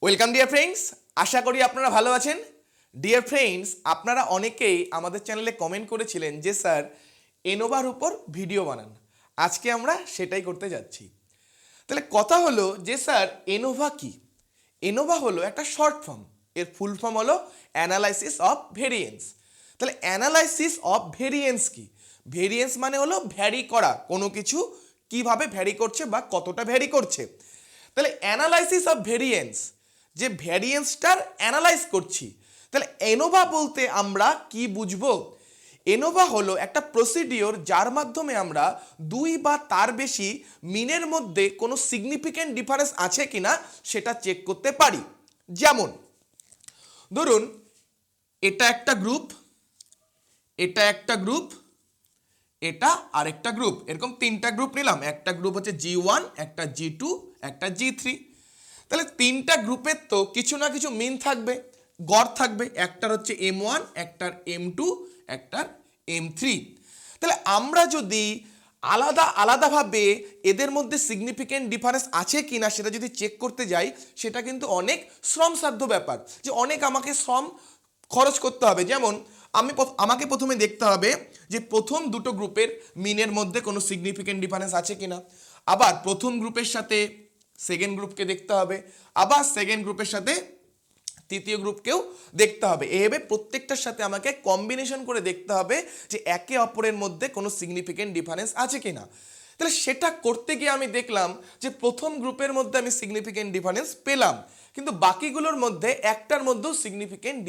Welcome dear friends, আশা করি আপনারা ভালো আছেন। ডিয়ার ফ্রেন্ডস, আপনারা অনেকেই আমাদের চ্যানেলে কমেন্ট করেছিলেন যে স্যার এনোভার উপর ভিডিও বানান। আজকে আমরা সেটাই করতে যাচ্ছি। তাহলে কথা হলো যে স্যার এনোভা কি? এনোভা হলো একটা শর্ট ফর্ম, এর ফুল ফর্ম হলো অ্যানালাইসিস অফ ভেরিয়েন্স। তাহলে অ্যানালাইসিস অফ ভেরিয়েন্স কি? ভেরিয়েন্স মানে হলো ভ্যারি করা, কোনো কিছু কিভাবে ভ্যারি করছে বা কতটা ভ্যারি করছে। তাহলে অ্যানালাইসিস অফ ভেরিয়েন্স, যে ভ্যারিয়েন্সটার অ্যানালাইজ করছি। তাহলে এনোভা বলতে আমরা কি বুঝবো? এনোভা হলো একটা প্রসিডিওর যার মাধ্যমে আমরা দুই বা তার বেশি মিনের মধ্যে কোনো সিগনিফিক্যান্ট ডিফারেন্স আছে কিনা সেটা চেক করতে পারি। যেমন ধরুন এটা একটা গ্রুপ, এটা একটা গ্রুপ, এটা আরেকটা গ্রুপ, এরকম তিনটা গ্রুপ নিলাম। একটা গ্রুপ হচ্ছে G1, একটা G2, একটা G3। তাহলে তিনটা গ্রুপের তো কিছু না কিছু মিন থাকবে, গড় থাকবে। একটার হচ্ছে M1, একটার M2, একটার M3। তাহলে আমরা যদি আলাদা আলাদাভাবে এদের মধ্যে সিগনিফিক্যান্ট ডিফারেন্স আছে কিনা সেটা যদি চেক করতে যাই, সেটা কিন্তু অনেক শ্রমসাধ্য ব্যাপার, যে অনেক আমাকে শ্রম খরচ করতে হবে। যেমন আমাকে প্রথমে দেখতে হবে যে প্রথম দুটো গ্রুপের মিনের মধ্যে কোনো সিগনিফিক্যান্ট ডিফারেন্স আছে কিনা, আবার প্রথম গ্রুপের সাথে সেকেন্ড গ্রুপকে দেখতে হবে, আবার সেকেন্ড গ্রুপের সাথে তৃতীয় গ্রুপকেও দেখতে হবে। এভাবে প্রত্যেকটার সাথে আমাকে কম্বিনেশন করে দেখতে হবে যে একে অপরের মধ্যে কোনো সিগনিফিক্যান্ট ডিফারেন্স আছে কিনা। তাহলে সেটা করতে গিয়ে আমি দেখলাম যে প্রথম গ্রুপের মধ্যে আমি সিগনিফিক্যান্ট ডিফারেন্স পেলাম, কিন্তু বাকিগুলোর মধ্যে একটার মধ্যেও সিগনিফিক্যান্ট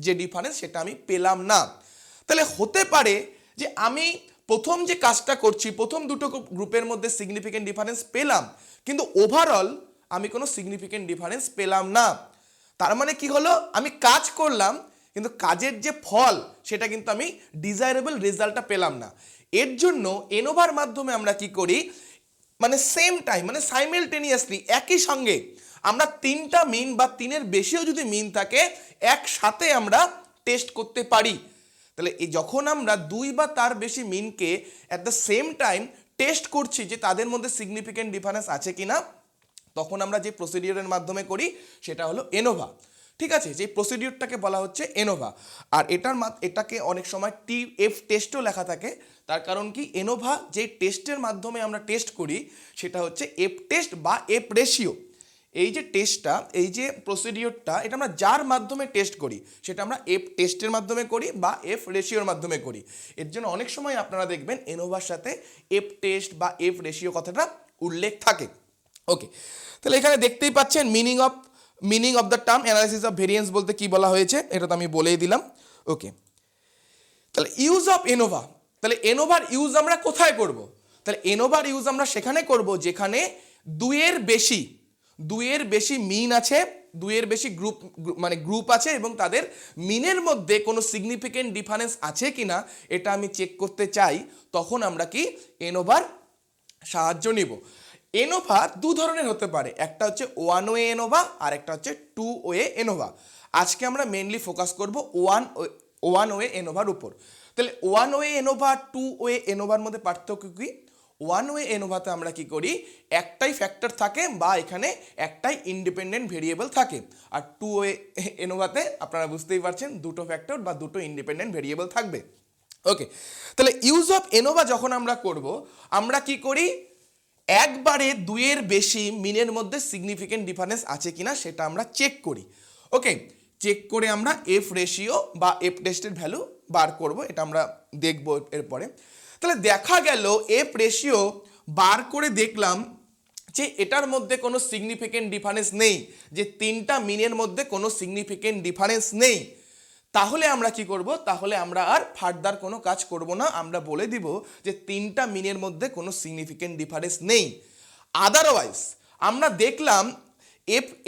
যে ডিফারেন্স সেটা আমি পেলাম না। তাহলে হতে পারে যে আমি প্রথম যে কাজটা করছি, প্রথম দুটো গ্রুপের মধ্যে সিগনিফিক্যান্ট ডিফারেন্স পেলাম, কিন্তু ওভারঅল আমি কোনো সিগনিফিক্যান্ট ডিফারেন্স পেলাম না। তার মানে কি হলো, আমি কাজ করলাম কিন্তু কাজের যে ফল সেটা কিন্তু আমি ডিজায়ারেবল রেজাল্টটা পেলাম না। এর জন্য এনোভার মাধ্যমে আমরা কি করি, মানে সেম টাইম, মানে সাইমেলটেনিয়াসলি একই সঙ্গে আমরা তিনটা মিন বা তিনের বেশিও যদি মিন থাকে একসাথে আমরা টেস্ট করতে পারি। তাহলে এই যখন আমরা দুই বা তার বেশি মিনকে at the same time test করছি যে তাদের মধ্যে সিগনিফিক্যান্ট ডিফারেন্স আছে কিনা, তখন আমরা যে প্রসিডিওরের মাধ্যমে করি সেটা হলো এনোভা। ঠিক আছে, যে প্রসিডিওরটাকে বলা হচ্ছে এনোভা। আর এটাকে অনেক সময় TF টেস্টও লেখা থাকে। তার কারণ কি, এনোভা যে টেস্টের মাধ্যমে আমরা টেস্ট করি সেটা হচ্ছে F টেস্ট বা F রেশিও। এই যে টেস্টটা, এই যে প্রসিডিওরটা, এটা আমরা যার মাধ্যমে টেস্ট করি সেটা আমরা F টেস্টের মাধ্যমে করি বা F রেশিওর মাধ্যমে করি। এর জন্য অনেক সময় আপনারা দেখবেন এনোভার সাথে F টেস্ট বা F রেশিও কথাটা উল্লেখ থাকে। ওকে, তাহলে এখানে দেখতেই পাচ্ছেন meaning of the term analysis of variance বলতে কি বলা হয়েছে, এটা তো আমি বলেই দিলাম। ওকে, তাহলে ইউজ অফ এনোভা। তাহলে এনোভার ইউজ আমরা কোথায় করব? তাহলে এনোভার ইউজ আমরা সেখানে করব যেখানে দুইয়ের বেশি মিন আছে, দুইয়ের বেশি গ্রুপ আছে এবং তাদের মিনের মধ্যে কোনো সিগনিফিক্যান্ট ডিফারেন্স আছে কিনা এটা আমি চেক করতে চাই। তখন আমরা কি এনোভার সাহায্য নিব। এনোভা দু ধরনের হতে পারে, একটা হচ্ছে ওয়ান ওয়ে এনোভা আর একটা হচ্ছে টু ওয়ে এনোভা। আজকে আমরা মেনলি ফোকাস করব ওয়ান ওয়ে এনোভার উপর। তাহলে one way ANOVA two way এনোভার মধ্যে পার্থক্য কি? ওয়ান ওয়ে এনোভাতে আমরা কি করি, একটাই ফ্যাক্টর থাকে বা এখানে একটাই ইন্ডিপেন্ডেন্ট ভেরিয়েবল থাকে। আর টু ওয়ে এনোভাতে আপনারা বুঝতেই পারছেন দুটো ফ্যাক্টর বা দুটো ইন্ডিপেন্ডেন্ট ভেরিয়েবল থাকবে। ওকে, তাহলে ইউজ অফ এনোভা যখন আমরা করব, আমরা কি করি, একবারে দুইয়ের বেশি মিনের মধ্যে সিগনিফিক্যান্ট ডিফারেন্স আছে কিনা সেটা আমরা চেক করি। ওকে, চেক করে আমরা F রেশিও বা F টেস্টের ভ্যালু বার করব, এটা আমরা দেখব এরপরে। তাহলে দেখা গেল F রেশিও বার করে দেখলাম যে এটার মধ্যে কোনো সিগনিফিক্যান্ট ডিফারেন্স নেই, যে তিনটা মিনের মধ্যে কোনো সিগনিফিক্যান্ট ডিফারেন্স নেই। তাহলে আমরা কি করব, তাহলে আমরা আর ফার্দার কোনো কাজ করব না, আমরা বলে দিব যে তিনটা মিনের মধ্যে কোনো সিগনিফিক্যান্ট ডিফারেন্স নেই। আদারওয়াইজ আমরা দেখলাম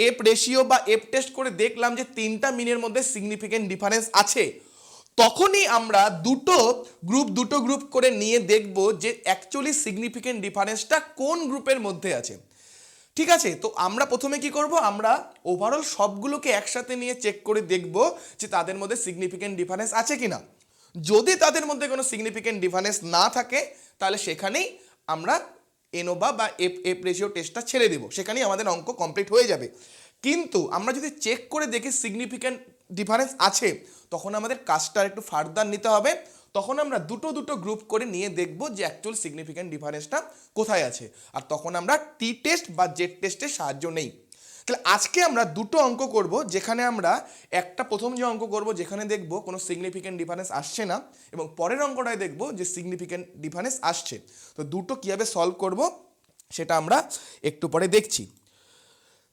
এফ রেশিও বা F টেস্ট করে দেখলাম যে তিনটা মিনের মধ্যে সিগনিফিক্যান্ট ডিফারেন্স আছে, তখনই আমরা দুটো গ্রুপ করে নিয়ে দেখব যে অ্যাকচুয়ালি সিগনিফিক্যান্ট ডিফারেন্সটা কোন গ্রুপের মধ্যে আছে। ঠিক আছে, তো আমরা প্রথমে কি করব, আমরা ওভারঅল সবগুলোকে একসাথে নিয়ে চেক করে দেখব যে তাদের মধ্যে সিগনিফিক্যান্ট ডিফারেন্স আছে কিনা। যদি তাদের মধ্যে কোনো সিগনিফিক্যান্ট ডিফারেন্স না থাকে তাহলে সেখানেই আমরা এনোভা বা এফ রেশিও টেস্টটা ছেড়ে দেব, সেখানেই আমাদের অঙ্ক কমপ্লিট হয়ে যাবে। কিন্তু আমরা যদি চেক করে দেখি সিগনিফিক্যান্ট ডিফারেন্স আছে, তখন আমাদের কাজটা একটু ফার্দার নিতে হবে। তখন আমরা দুটো দুটো গ্রুপ করে নিয়ে দেখব যে অ্যাকচুয়াল সিগনিফিক্যান্ট ডিফারেন্সটা কোথায় আছে, আর তখন আমরা টি টেস্ট বা জেড টেস্টের সাহায্য নেই। তাহলে আজকে আমরা দুটো অঙ্ক করব, যেখানে আমরা একটা প্রথম যে অঙ্ক করব যেখানে দেখব কোনো সিগনিফিক্যান্ট ডিফারেন্স আসছে না, এবং পরের অঙ্কটায় দেখব যে সিগনিফিক্যান্ট ডিফারেন্স আসছে। তো দুটো কীভাবে সলভ করব সেটা আমরা একটু পরে দেখছি।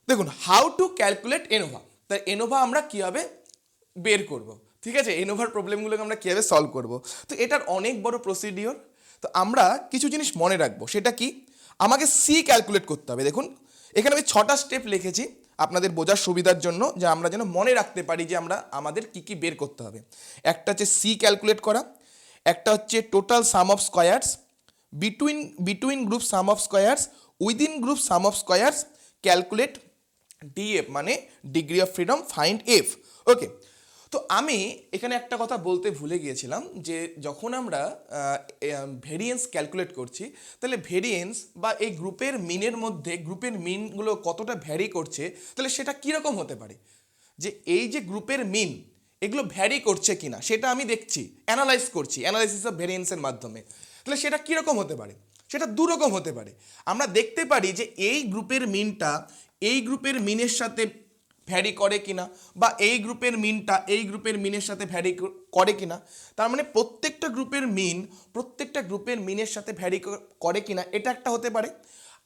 দেখুন, হাউ টু ক্যালকুলেট এনোভা। তাই এনোভা আমরা কীভাবে বের করব, ঠিক আছে, এনোভার প্রবলেমগুলোকে আমরা কীভাবে সলভ করব। তো এটার অনেক বড় প্রসিডিওর। তো আমরা কিছু জিনিস মনে রাখবো, সেটা কি, আমাকে সি ক্যালকুলেট করতে হবে। দেখুন এখানে আমি 6টা স্টেপ লিখেছি আপনাদের বোঝার সুবিধার জন্য, যে আমরা যেন মনে রাখতে পারি যে আমাদের কি কি বের করতে হবে। একটা হচ্ছে সি ক্যালকুলেট করা, একটা হচ্ছে total sum of squares, between group sum of squares, within group sum of squares, calculate DF মানে degree of freedom, find F. Okay, তো আমি এখানে একটা কথা বলতে ভুলে গিয়েছিলাম, যে যখন আমরা ভেরিয়েন্স ক্যালকুলেট করছি, তাহলে ভেরিয়েন্স বা এই গ্রুপের মিনের মধ্যে গ্রুপের মিনগুলো কতটা ভ্যারি করছে, তাহলে সেটা কীরকম হতে পারে, যে এই যে গ্রুপের মিন এগুলো ভ্যারি করছে কিনা সেটা আমি দেখছি, অ্যানালাইজ করছি, অ্যানালাইসিস অফ ভেরিয়েন্সের মাধ্যমে। তাহলে সেটা কীরকম হতে পারে, সেটা দুরকম হতে পারে। আমরা দেখতে পারি যে এই গ্রুপের মিনটা এই গ্রুপের মিনের সাথে ভ্যারি করে কিনা, বা এই গ্রুপের মিনটা এই গ্রুপের মিনের সাথে ভ্যারি করে কিনা। তার মানে প্রত্যেকটা গ্রুপের মিনের সাথে ভ্যারি করে কিনা, এটা একটা হতে পারে।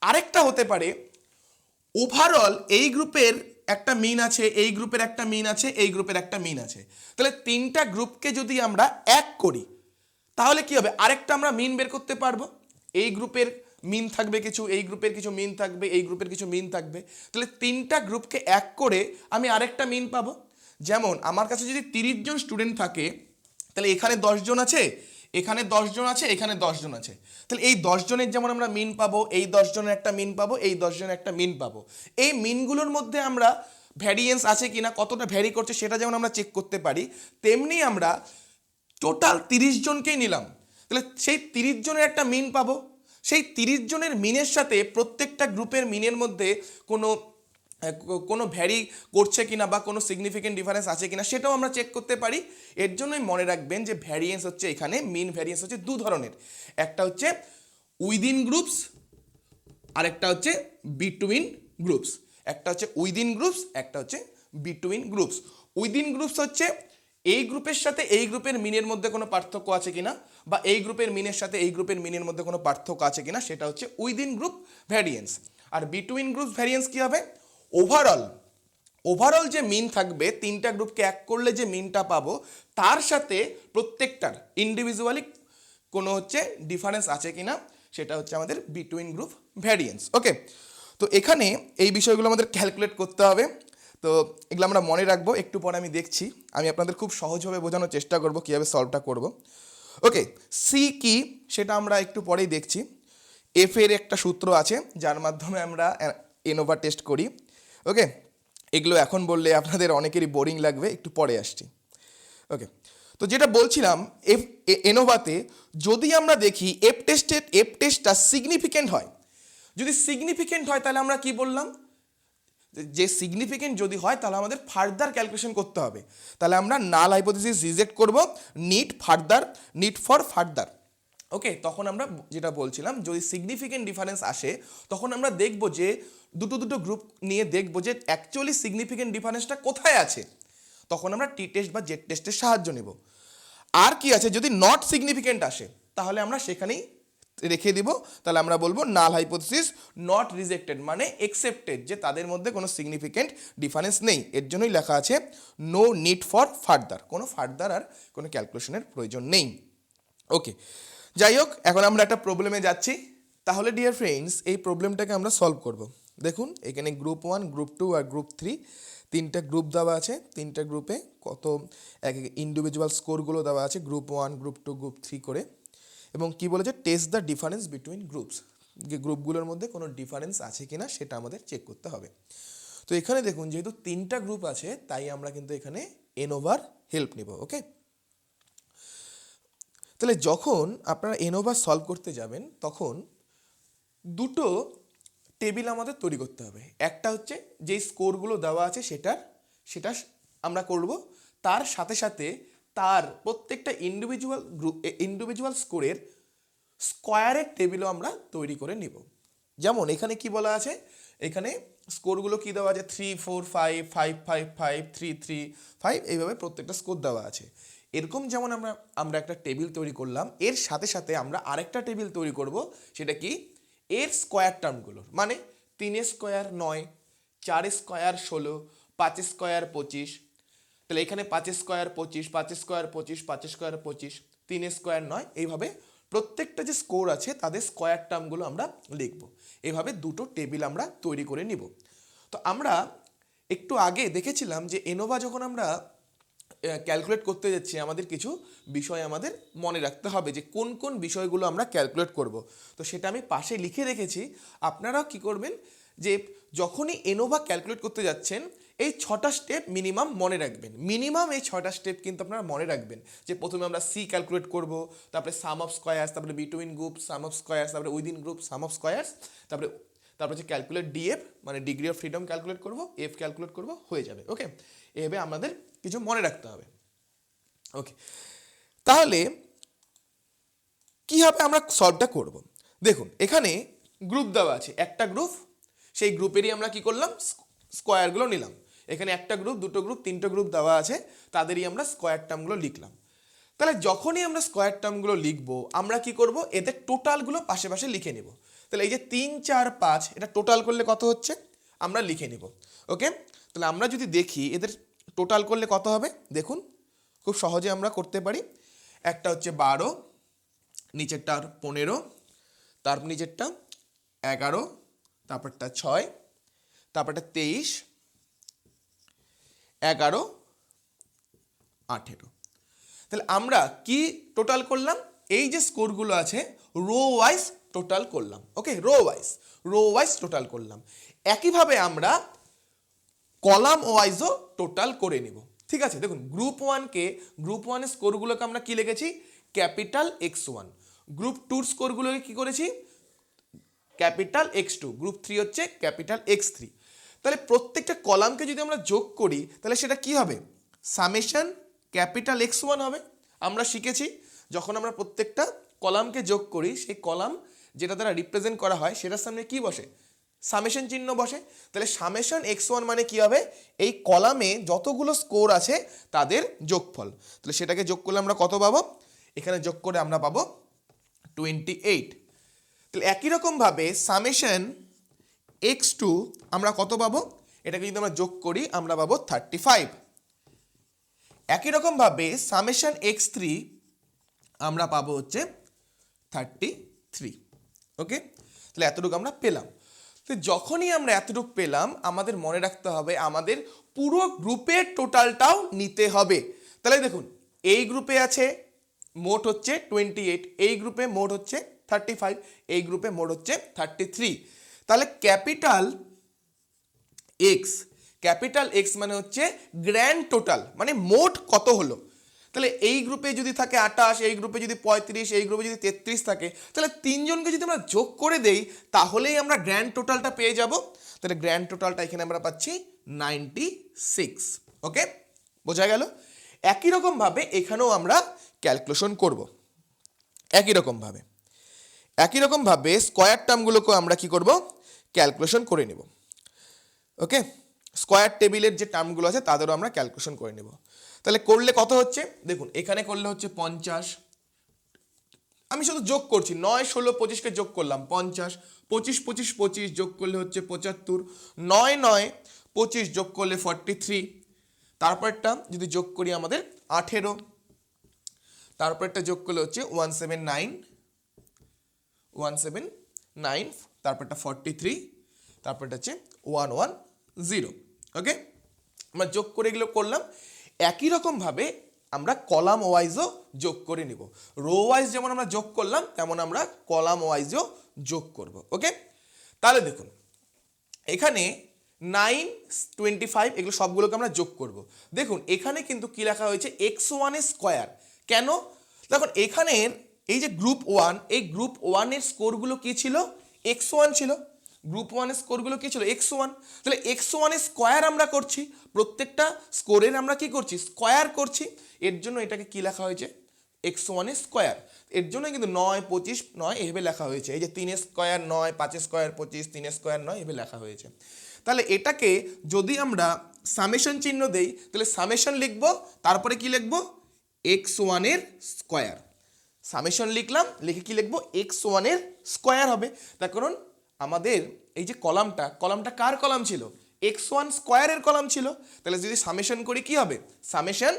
আরেকটা হতে পারে, ওভারঅল এই গ্রুপের একটা মিন আছে, এই গ্রুপের একটা মিন আছে, এই গ্রুপের একটা মিন আছে। তাহলে তিনটা গ্রুপকে যদি আমরা এক করি, তাহলে কি হবে, আরেকটা আমরা মিন বের করতে পারবো। এই গ্রুপের মিন থাকবে কিছু, এই গ্রুপের কিছু মিন থাকবে, এই গ্রুপের কিছু মিন থাকবে। তাহলে তিনটা গ্রুপকে এক করে আমি আরেকটা মিন পাবো। যেমন আমার কাছে যদি 30 জন স্টুডেন্ট থাকে, তাহলে এখানে 10 জন আছে, এখানে 10 জন আছে, এখানে 10 জন আছে। তাহলে এই 10 জনের যেমন আমরা মিন পাবো, এই 10 জনের একটা মিন পাবো, এই 10 জনের একটা মিন পাবো। এই মিনগুলোর মধ্যে আমরা ভ্যারিয়েন্স আছে কিনা, কতটা ভ্যারি করছে সেটা যেমন আমরা চেক করতে পারি, তেমনি আমরা টোটাল 30 জনকেই নিলাম, তাহলে সেই 30 জনের একটা মিন পাবো। সেই 30 জনের মিনের সাথে প্রত্যেকটা গ্রুপের মিনের মধ্যে কোনো ভ্যারি করছে কিনা বা কোনো সিগনিফিকেন্ট ডিফারেন্স আছে কিনা সেটাও আমরা চেক করতে পারি। এর জন্যই মনে রাখবেন যে ভ্যারিয়েন্স হচ্ছে, এখানে মিন ভ্যারিয়েন্স হচ্ছে দু ধরনের, একটা হচ্ছে উইদিন গ্রুপস, আরেকটা হচ্ছে বিটুইন গ্রুপস। একটা হচ্ছে উইদিন গ্রুপস, একটা হচ্ছে বিটুইন গ্রুপস। উইদিন গ্রুপস হচ্ছে এই গ্রুপের সাথে এই গ্রুপের মিনের মধ্যে কোনো পার্থক্য আছে কিনা, বা এই গ্রুপের মিনের সাথে এই গ্রুপের মিনের মধ্যে কোনো পার্থক্য আছে কিনা, সেটা হচ্ছে উইদিন গ্রুপ ভ্যারিয়েন্স। আর বিটুইন গ্রুপ ভ্যারিয়েন্স কী হবে, ওভারঅল যে মিন থাকবে, তিনটা গ্রুপকে এক করলে যে মিনটা পাবো, তার সাথে প্রত্যেকটার ইন্ডিভিজুয়ালি কোনো হচ্ছে ডিফারেন্স আছে কিনা, সেটা হচ্ছে আমাদের বিটুইন গ্রুপ ভ্যারিয়েন্স। ওকে, তো এখানে এই বিষয়গুলো আমাদের ক্যালকুলেট করতে হবে। তো এগুলো আমরা মনে রাখবো, একটু পরে আমি দেখছি, আমি আপনাদের খুব সহজভাবে বোঝানোর চেষ্টা করব কীভাবে সলভটা করব। ওকে, সি কি সেটা আমরা একটু পরেই দেখছি। এফ এর একটা সূত্র আছে যার মাধ্যমে আমরা এনোভা টেস্ট করি। ওকে, এগুলো এখন বললে আপনাদের অনেকেরই বোরিং লাগবে, একটু পরে আসছি। ওকে, তো যেটা বলছিলাম, এনোভাতে যদি আমরা দেখি এফ টেস্টটা সিগনিফিকেন্ট হয়, যদি সিগনিফিকেন্ট হয় তাহলে আমরা কি বললাম, যে সিগনিফিকেন্ট যদি হয় তাহলে আমাদের ফার্দার ক্যালকুলেশন করতে হবে। তাহলে আমরা নাল হাইপোথিসিস রিজেক্ট করব, নিড ফর ফার্দার। ওকে, তখন আমরা যেটা বলছিলাম, যদি সিগনিফিকেন্ট ডিফারেন্স আসে, তখন আমরা দেখব যে দুটো গ্রুপ নিয়ে দেখব যে অ্যাকচুয়ালি সিগনিফিকেন্ট ডিফারেন্সটা কোথায় আছে। তখন আমরা টি টেস্ট বা জেড টেস্টের সাহায্য নেব। আর কি আছে, যদি নট সিগনিফিকেন্ট আসে তাহলে আমরা সেখানেই রেখে দিব। তাহলে আমরা বলবো নাল হাইপোথিসিস নট রিজেক্টেড, মানে একসেপ্টেড, যে তাদের মধ্যে কোনো সিগনিফিকেন্ট ডিফারেন্স নেই। এর জন্যই লেখা আছে নো নিড ফর ফার্দার, কোনো ফার্দার আর কোনো ক্যালকুলেশনের প্রয়োজন নেই। ওকে, যাই হোক, এখন আমরা একটা প্রবলেমে যাচ্ছি। তাহলে ডিয়ার ফ্রেন্ডস, এই প্রবলেমটাকে আমরা সলভ করব। দেখুন এখানে গ্রুপ 1, গ্রুপ 2 আর গ্রুপ 3 তিনটা গ্রুপ দেওয়া আছে। তিনটা গ্রুপে কত এক ইন্ডিভিজুয়াল স্কোরগুলো দেওয়া আছে, গ্রুপ 1, গ্রুপ 2, গ্রুপ 3 করে। এবং কি বলেছে, test the difference between groups, যে গ্রুপগুলোর মধ্যে কোনো ডিফারেন্স আছে কিনা সেটা আমাদের চেক করতে হবে। তো এখানে দেখুন, যেহেতু তিনটা গ্রুপ আছে, তাই আমরা কিন্তু এখানে এনোভার হেল্প নিব। ওকে, তাহলে যখন আপনারা এনোভা সলভ করতে যাবেন, তখন দুটো টেবিল আমাদের তৈরি করতে হবে। একটা হচ্ছে যেই স্কোরগুলো দেওয়া আছে সেটা আমরা করব, তার সাথে সাথে তার প্রত্যেকটা ইন্ডিভিজুয়াল স্কোরের স্কোয়ারের টেবিলও আমরা তৈরি করে নিব। যেমন এখানে কি বলা আছে, এখানে স্কোরগুলো কি দেওয়া আছে 3 4 5 5 5 5 3 3 5, এইভাবে প্রত্যেকটা স্কোর দেওয়া আছে। এরকম যেমন আমরা একটা টেবিল তৈরি করলাম, এর সাথে সাথে আমরা আরেকটা টেবিল তৈরি করব, সেটা কি এর স্কোয়ার টার্মগুলোর, মানে 3 স্কোয়ার 9, 4 স্কোয়ার 16, 5 স্কোয়ার 25। তাহলে এখানে 5 স্কোয়ার 25, 5 স্কোয়ার 25, 5 স্কোয়ার 25, 3 স্কোয়ার 9, এইভাবে প্রত্যেকটা যে স্কোর আছে তাদের স্কোয়ার টার্মগুলো আমরা লিখব। এইভাবে দুটো টেবিল আমরা তৈরি করে নিব। তো আমরা একটু আগে দেখেছিলাম যে এনোভা যখন আমরা ক্যালকুলেট করতে যাচ্ছি, আমাদের কিছু বিষয় আমাদের মনে রাখতে হবে যে কোন কোন বিষয়গুলো আমরা ক্যালকুলেট করব। তো সেটা আমি পাশে লিখে রেখেছি। আপনারাও কি করবেন, যে যখনই এনোভা ক্যালকুলেট করতে যাচ্ছেন এই 6টা স্টেপ মিনিমাম মনে রাখবেন। মিনিমাম এই 6টা স্টেপ কিন্তু আপনারা মনে রাখবেন, যে প্রথমে আমরা সি ক্যালকুলেট করব, তারপরে সাম অফ স্কোয়ার্স, তারপরে between group sum of squares, তারপরে within group sum of squares, তারপরে হচ্ছে ক্যালকুলেট ডিএফ মানে ডিগ্রি অফ ফ্রিডম ক্যালকুলেট করব, এফ ক্যালকুলেট করব, হয়ে যাবে। ওকে, এভাবে আমাদের কিছু মনে রাখতে হবে। ওকে, তাহলে কীভাবে আমরা সলভটা করব? দেখুন এখানে গ্রুপ দেওয়া আছে, একটা গ্রুপ, সেই গ্রুপেরই আমরা কি করলাম, স্কোয়ারগুলো নিলাম। এখানে একটা গ্রুপ, দুটো গ্রুপ, তিনটে গ্রুপ দেওয়া আছে, তাদেরই আমরা স্কোয়ার টার্মগুলো লিখলাম। তাহলে যখনই আমরা স্কোয়ার টার্মগুলো লিখবো, আমরা কি করব, এদের টোটালগুলো পাশে পাশে লিখে নেব। তাহলে এই যে 3 4 5, এটা টোটাল করলে কত হচ্ছে আমরা লিখে নেব। ওকে, তাহলে আমরা যদি দেখি এদের টোটাল করলে কত হবে, দেখুন খুব সহজে আমরা করতে পারি। একটা হচ্ছে 12, নিচেরটার 15, তারপর নিচেরটা 11, তারপরটা 6, তারপরটা 23, 11, 18। তাহলে আমরা কি টোটাল করলাম, এই যে স্কোরগুলো আছে রো ওয়াইজ টোটাল করলাম। ওকে, রো ওয়াইজ টোটাল করলাম। একইভাবে আমরা কলাম ওয়াইজও টোটাল করে নিব। ঠিক আছে, দেখুন গ্রুপ 1-এর স্কোরগুলোকে আমরা কি লিখেছি, ক্যাপিটাল X1। গ্রুপ 2-র স্কোরগুলোকে কি করেছি, ক্যাপিটাল X2। গ্রুপ 3 হচ্ছে ক্যাপিটাল X3। তাহলে প্রত্যেকটা কলামকে যদি আমরা যোগ করি, তাহলে সেটা কি হবে, সামেশন ক্যাপিটাল X1 হবে। আমরা শিখেছি যখন আমরা প্রত্যেকটা কলামকে যোগ করি, সেই কলাম যেটা দ্বারা রিপ্রেজেন্ট করা হয় সেটার সামনে কি বসে, সামেশন চিহ্ন বসে। তাহলে সামেশন X1 মানে কি হবে, এই কলামে যতগুলো স্কোর আছে তাদের যোগফল। তাহলে সেটাকে যোগ করলে আমরা কত পাবো, এখানে যোগ করে আমরা পাবো 28। তাহলে একই রকমভাবে সামেশন X2 আমরা কত পাবো, এটাকে যদি আমরা যোগ করি আমরা পাবো 35। একই রকমভাবে সামেশন X3 আমরা পাবো হচ্ছে 33। ওকে, তাহলে এতটুকু আমরা পেলাম। তো যখনই আমরা এতটুকু পেলাম, আমাদের মনে রাখতে হবে আমাদের পুরো গ্রুপের টোটালটাও নিতে হবে। তাহলে দেখুন এই গ্রুপে আছে মোট হচ্ছে 28, এই গ্রুপে মোট হচ্ছে 35, এই গ্রুপে মোট হচ্ছে 33। তাহলে ক্যাপিটাল এক্স মানে হচ্ছে গ্র্যান্ড টোটাল, মানে মোট কত হলো। তাহলে এই গ্রুপে যদি থাকে 28, এই গ্রুপে যদি 35, এই গ্রুপে যদি 33 থাকে, তাহলে তিনজনকে যদি আমরা যোগ করে দেই তাহলেই আমরা গ্র্যান্ড টোটালটা পেয়ে যাব। তাহলে গ্র্যান্ড টোটালটা এখানে আমরা পাচ্ছি 96। ওকে, বোঝা গেল। একই রকমভাবে এখানেও আমরা ক্যালকুলেশন করব। একই রকমভাবে স্কোয়ার টার্মগুলোকেও আমরা কি করব, ক্যালকুলেশন করে নেব। ওকে, স্কোয়ার টেবিলের যে টার্মগুলো আছে তাদেরও আমরা ক্যালকুলেশন করে নেব। তাহলে করলে কত হচ্ছে, দেখুন এখানে করলে হচ্ছে 50, আমি শুধু যোগ করছি, 9 16 25কে যোগ করলাম 50, 25 25 25 যোগ করলে হচ্ছে 75, 9 9 25 যোগ করলে 43, তারপরটা যদি যোগ করি আমাদের 18, তারপরটা যোগ করলে হচ্ছে 179, তারপরটা 43, তারপরটা হচ্ছে 110। ওকে, আমরা যোগ করে এগুলো করলাম। একই রকমভাবে আমরা কলাম ওয়াইজও যোগ করে নিব। রো ওয়াইজ যেমন আমরা যোগ করলাম, তেমন আমরা কলাম ওয়াইজও যোগ করব। ওকে, তাহলে দেখুন এখানে 9 25 এগুলো সবগুলোকে আমরা যোগ করব। দেখুন এখানে কিন্তু কি লেখা হয়েছে, X1 এর স্কোয়ার। কেন, দেখুন এখানের এই যে গ্রুপ 1, এই গ্রুপ 1 এর স্কোরগুলো কি ছিল, X1 ছিল। গ্রুপ ওয়ানের স্কোরগুলো কী ছিল x1, তাহলে x1 এর স্কোয়ার আমরা করছি, প্রত্যেকটা স্কোরের আমরা কি করছি স্কোয়ার করছি, এর জন্য এটাকে কি লেখা হয়েছে x1 এর স্কোয়ার, এর জন্য কিন্তু 9 25 9 এভাবে লেখা হয়েছে, এই যে 3 স্কোয়ার 9 5 স্কোয়ার 25 3 স্কোয়ার 9 এভাবে লেখা হয়েছে। তাহলে এটাকে যদি আমরা সামেশন চিহ্ন দেই তাহলে সামেশন লিখবো, তারপরে কি লিখবো x1 এর স্কোয়ার, সামেশন লিখলাম, লিখে কি লিখবো x1 এর স্কোয়ার হবে। তার কারণ আমাদের এই যে কলামটা কার কলাম ছিল x1 স্কোয়ারের কলাম ছিল, তাহলে যদি সামেশন করি কি হবে সামেশন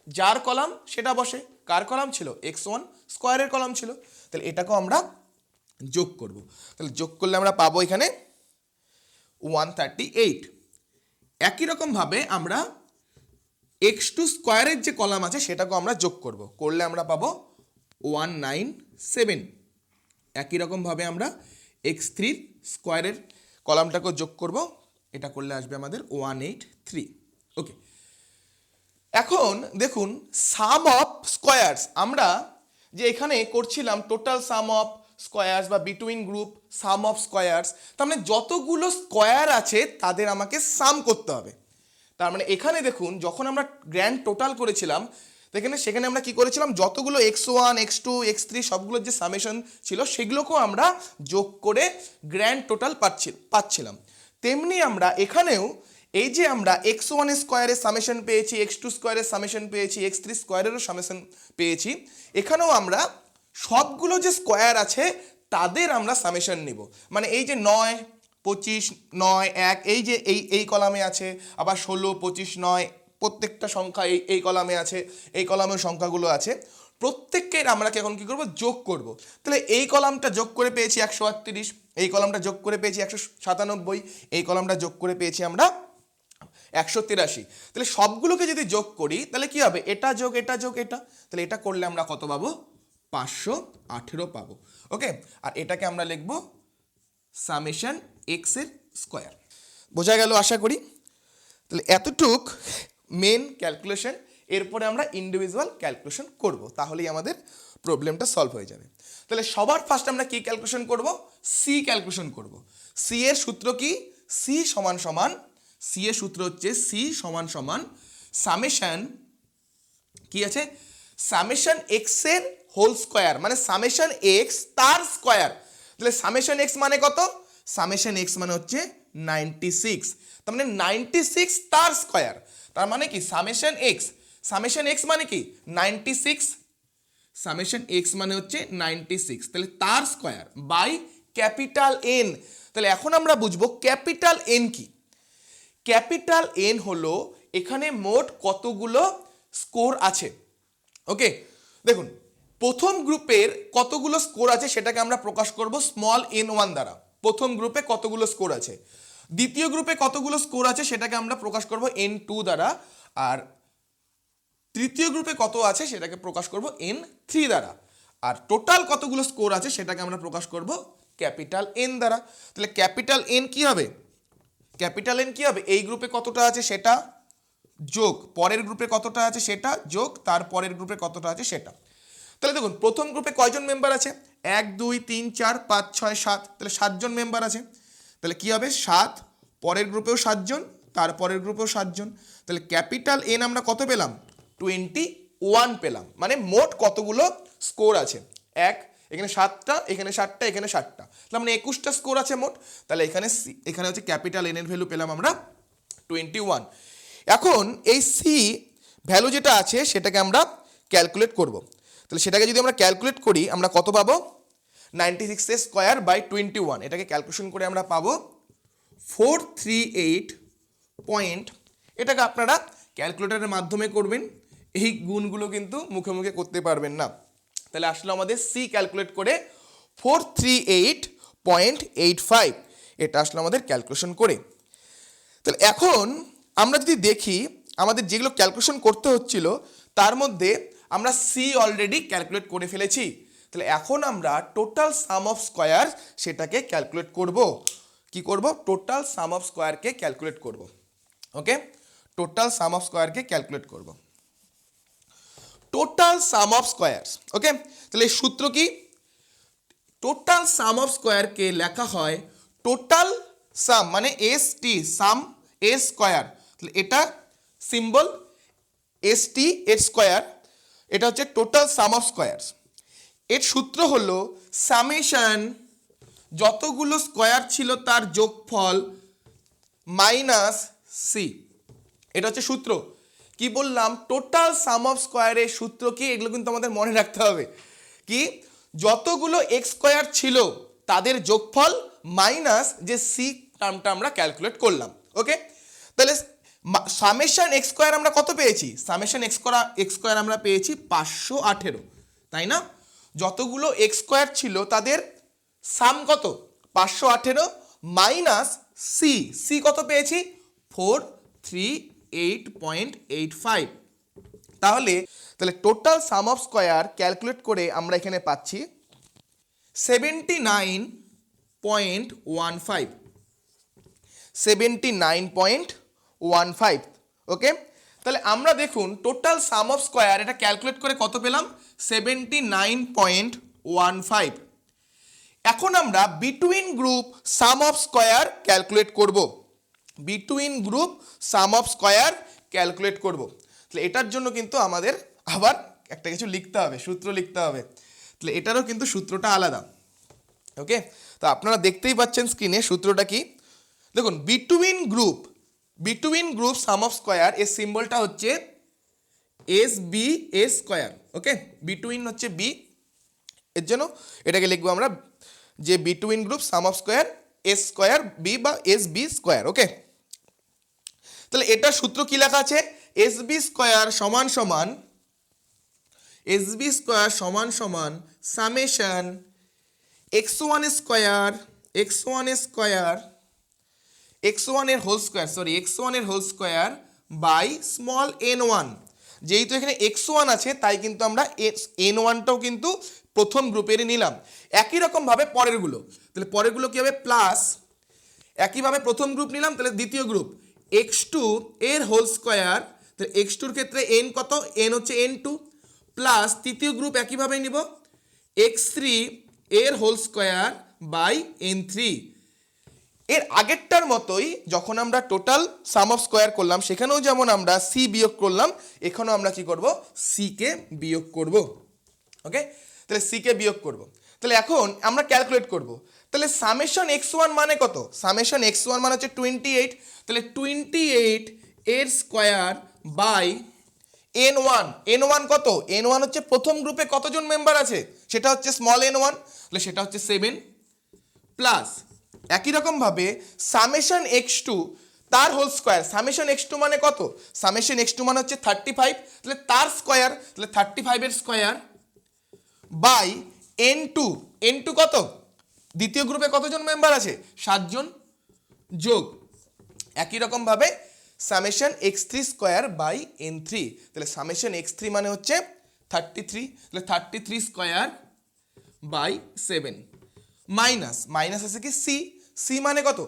যার কলাম সেটা বসে, কার কলাম ছিল x1 স্কোয়ারের কলাম ছিল, তাহলে এটাকেও আমরা যোগ করব, তাহলে যোগ করলে আমরা পাবো এখানে 138। একই রকমভাবে আমরা x2 স্কোয়ারের যে কলাম আছে সেটাকেও আমরা যোগ করব, করলে আমরা পাবো 197। একই রকমভাবে আমরা x3 স্কোয়ারের কলামটাকেও যোগ করব, এটা করলে আসবে আমাদের 183। ওকে, এখন দেখুন সাম অফ স্কোয়ার্স, আমরা যে এখানে করছিলাম টোটাল সাম অফ স্কোয়ার্স বা between group sum of squares, তার মানে যতগুলো স্কোয়ার আছে তাদের আমাকে সাম করতে হবে। তার মানে এখানে দেখুন যখন আমরা গ্র্যান্ড টোটাল করেছিলাম সেখানে আমরা কি করেছিলাম যতগুলো x1 x2 x3 সবগুলোর যে সামেশন ছিল সেগুলোকেও আমরা যোগ করে গ্র্যান্ড টোটাল পাচ্ছিলাম। তেমনি আমরা এখানেও এই যে আমরা x1 স্কোয়ারের সামেশন পেয়েছি, x2 স্কোয়ারের সামেশন পেয়েছি, x3 স্কোয়ারেরও সামেশন পেয়েছি, এখানেও আমরা সবগুলো যে স্কোয়ার আছে তাদের আমরা সামেশন নিব। মানে এই যে 9 25 9 1 এই যে এই কলামে আছে, আবার 16 25 9 প্রত্যেকটা সংখ্যা এই কলামে আছে, এই কলামের সংখ্যাগুলো আছে, প্রত্যেককের আমরা এখন কি করব যোগ করব। তাহলে এই কলামটা যোগ করে পেয়েছি 138, এই কলামটা যোগ করে পেয়েছি 197, এই কলামটা যোগ করে পেয়েছি আমরা 183। তাহলে সবগুলোকে যদি যোগ করি তাহলে কি হবে এটা যোগ এটা যোগ এটা, তাহলে এটা করলে আমরা কত পাবো 518 পাবো। ওকে, আর এটাকে আমরা লিখব সামেশন এক্স এর স্কোয়ার। বোঝা গেল আশা করি। তাহলে এতটুক মেন ক্যালকুলেশন, এরপরে আমরা ইন্ডিভিজুয়াল ক্যালকুলেশন করব, তাহলেই আমাদের প্রবলেমটা সলভ হয়ে যাবে। তাহলে সবার ফার্স্ট আমরা কি ক্যালকুলেশন করব সি ক্যালকুলেশন করব। সি এর সূত্র কি সি সমান সমান, সি এর সূত্র হচ্ছে সি সমান সমান সামেশন কি আছে সামেশন এক্স এর হোল স্কোয়ার, মানে সামেশন এক্স তার স্কোয়ার। তাহলে সামেশন এক্স মানে কত সামেশন এক্স মানে হচ্ছে 96, তার মানে 96 তার স্কোয়ার। তার মানে কি সামেশন এক্স মানে কি 96, সামেশন এক্স মানে হচ্ছে 96, তাহলে তার স্কোয়ার বাই ক্যাপিটাল এন। তাহলে এখন আমরা বুঝবো ক্যাপিটাল এন কি। ক্যাপিটাল এন হলো এখানে মোট কতগুলো স্কোর আছে। ওকে, দেখুন প্রথম গ্রুপের কতগুলো স্কোর আছে সেটাকে আমরা প্রকাশ করব স্মল n1 দ্বারা, প্রথম গ্রুপে কতগুলো স্কোর আছে। দ্বিতীয় গ্রুপে কতগুলো স্কোর আছে সেটাকে আমরা প্রকাশ করব n2 দ্বারা, আর তৃতীয় গ্রুপে কত আছে সেটাকে প্রকাশ করব n3 দ্বারা, আর টোটাল কতগুলো স্কোর আছে সেটাকে আমরা প্রকাশ করব ক্যাপিটাল এন দ্বারা। তাহলে ক্যাপিটাল এন কি হবে এই গ্রুপে কতটা আছে সেটা যোগ পরের গ্রুপে কতটা আছে সেটা যোগ তার পরের গ্রুপে কতটা আছে সেটা। তাহলে দেখুন প্রথম গ্রুপে কয়জন মেম্বার আছে 1 2 3 4 5 6 7, তাহলে 7 জন মেম্বার আছে। তাহলে কি হবে 7, পরের গ্রুপেও 7 জন, তার পরের গ্রুপেও 7 জন, তাহলে ক্যাপিটাল এন আমরা কত পেলাম 21 পেলাম। মানে মোট কতগুলো স্কোর আছে এখানে 7টা, এখানে 7টা, এখানে 7টা, তাহলে মানে 21টা স্কোর আছে মোট। তাহলে এখানে হচ্ছে ক্যাপিটাল এন এর ভ্যালু পেলাম আমরা 21। এখন এই সি ভ্যালু যেটা আছে সেটাকে আমরা ক্যালকুলেট করব। তাহলে সেটাকে যদি আমরা ক্যালকুলেট করি আমরা কত পাবো 96 এর স্কোয়ার বাই 21, এটাকে ক্যালকুলেশন করে আমরা পাবো 438 পয়েন্ট। এটাকে আপনারা ক্যালকুলেটরের মাধ্যমে করবেন, এই গুণগুলো কিন্তু মুখে মুখে করতে পারবেন না। তাহলে আসলে আমাদের সি ক্যালকুলেট করে 438.85, এটা আসলে আমাদের ক্যালকুলেশন করে। তাহলে এখন আমরা যদি দেখি আমাদের যেগুলো ক্যালকুলেশন করতে হচ্ছিল তার মধ্যে আমরা সি অলরেডি ক্যালকুলেট করে ফেলেছি। তাহলে এখন আমরা টোটাল সাম অফ স্কোয়ার সেটাকে ক্যালকুলেট করব। কি করব টোটাল সাম অফ স্কোয়ারকে ক্যালকুলেট করব। ওকে, টোটাল সাম অফ স্কোয়ারকে ক্যালকুলেট করব। টোটাল সাম অফ স্কোয়ারস, ওকে, তাহলে সূত্র কি টোটাল সাম অফ স্কোয়ারকে লেখা হয় টোটাল সাম মানে এস টি সাম এ স্কোয়ার, তাহলে এটা সিম্বল এস টি এর স্কোয়ার, এটা হচ্ছে টোটাল সাম অফ স্কোয়ারস। এর সূত্র হলো সামেশন যতগুলো স্কোয়ার ছিল তার যোগফল মাইনাস সি, এটা হচ্ছে সূত্র। কি বললাম, টোটাল সাম অফ স্কোয়ারের সূত্র কি, এগুলো কিন্তু আমাদের মনে রাখতে হবে। কি, যতগুলো এক্স স্কোয়ার ছিল তাদের যোগফল মাইনাস যে সি টার্মটা আমরা ক্যালকুলেট করলাম। ওকে, তাহলে সামেশন এক্স স্কোয়ার আমরা কত পেয়েছি, সামেশন এক্স স্কোয়ার আমরা পেয়েছি 518, তাই না? যতগুলো এক্স স্কোয়ার ছিল তাদের সাম কত, 518 মাইনাস সি, সি কত পেয়েছি 438.85। তাহলে total sum of square calculate করে আমরা এখানে পাচ্ছি 79.15, 79.15। ওকে, তাহলে আমরা দেখুন টোটাল সাম অফ স্কোয়ার এটা ক্যালকুলেট করে কত পেলাম, 79.15। এখন আমরা between group sum of square calculate করব, between group sum of square calculate করব। তাহলে এটার জন্য কিন্তু আমাদের আবার একটা কিছু লিখতে হবে, সূত্র লিখতে হবে। তাহলে এটারও কিন্তু সূত্রটা আলাদা। ওকে, তো আপনারা দেখতেই পাচ্ছেন স্ক্রিনে সূত্রটা কি। দেখুন between group sum of square এর সিম্বলটা হচ্ছে S B A square. Okay, between হচ্ছে বি, এর জন্য এটাকে লিখবো আমরা যে between group sum of square S square B বা এস বি স্কোয়ার। ওকে, তাহলে এটার সূত্র কি লেখা আছে, এস বি স্কোয়ার সমান সমান summation X one square X ওয়ানের whole square by small N one. যেহেতু এখানে এক্স ওয়ান আছে তাই কিন্তু আমরা এন ওয়ানটাও কিন্তু প্রথম গ্রুপেরই নিলাম। একই রকমভাবে পরেরগুলো, তাহলে পরেরগুলো কী হবে, প্লাস একইভাবে প্রথম গ্রুপ নিলাম, তাহলে দ্বিতীয় গ্রুপ এক্স টু এর হোল স্কোয়ার, তাহলে এক্স টুর ক্ষেত্রে এন কত, এন হচ্ছে এন টু, প্লাস তৃতীয় গ্রুপ একইভাবে নিব এক্স থ্রি এর whole square by N three. এর আগেরটার মতোই যখন আমরা টোটাল সাম অফ স্কোয়ার করলাম সেখানেও যেমন আমরা সি বিয়োগ করলাম, এখানেও আমরা কি করব, সি কে বিয়োগ করব। ওকে, তাহলে সি কে বিয়োগ করব। তাহলে এখন আমরা ক্যালকুলেট করব, তাহলে সামেশন এক্স ওয়ান মানে কত, সামেশন এক্স ওয়ান মানে হচ্ছে 28, তাহলে 28 এর স্কোয়ার বাই এন ওয়ান কত, এন ওয়ান হচ্ছে প্রথম গ্রুপে কতজন মেম্বার আছে সেটা হচ্ছে স্মল এন ওয়ান, তাহলে সেটা হচ্ছে 7, প্লাস একই রকমভাবে সামেশন এক্স টু তার whole square, summation X two মানে কত, সামেশন এক্স টু মানে হচ্ছে 35, তাহলে তার স্কোয়ার, তাহলে 35 এর স্কোয়ার বাই এন টু কত, দ্বিতীয় গ্রুপে কতজন মেম্বার আছে 7 জন, যোগ একই রকমভাবে summation X three square by N three, তাহলে সামেশন এক্স থ্রি মানে হচ্ছে 33, তাহলে 33 স্কোয়ার বাই 7 মাইনাস আছে কি সি মানে কত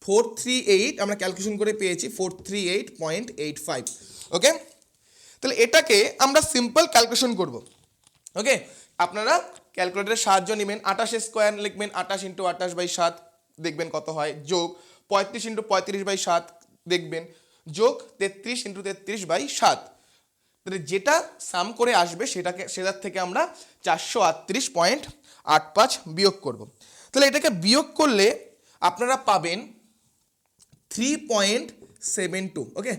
438, আমরা ক্যালকুলেশন করে পেয়েছি 438.85। ওকে, তাহলে এটাকে আমরা সিম্পল ক্যালকুলেশন করব। ওকে, আপনারা ক্যালকুলেটরের সাহায্য নেবেন, 28 স্কোয়ার লিখবেন, 28 × 28/7 দেখবেন কত হয়, যোগ 35 × 35/7 দেখবেন, যোগ 33 × 33/7, তাহলে যেটা সাম করে আসবে সেটার থেকে আমরা 438.85 বিয়োগ করব। তাহলে এটাকে বিয়োগ করলে আপনারা পাবেন 3.72। ওকে,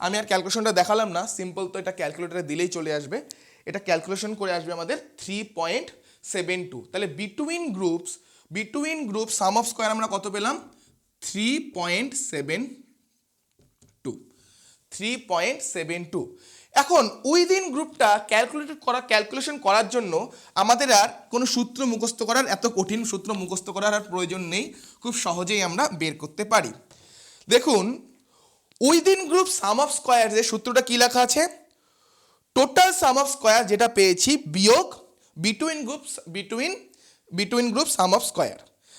আমি আর ক্যালকুলেশনটা দেখালাম না, সিম্পল তো এটা ক্যালকুলেটরে দিলেই চলে আসবে, এটা ক্যালকুলেশন করে আসবে আমাদের 3.72। তাহলে between group sum of square আমরা কত পেলাম, 3.72। এখন উইদিন গ্রুপটা ক্যালকুলেশন করার জন্য আমাদের আর কোনো সূত্র মুখস্থ করার, এত কঠিন সূত্র মুখস্থ করার আর প্রয়োজন নেই, খুব সহজেই আমরা বের করতে পারি। দেখুন within group sum of square যে সূত্রটা কি লেখা আছে, টোটাল সাম অফ স্কোয়ার যেটা পেয়েছি বিয়োগ between group sum of square,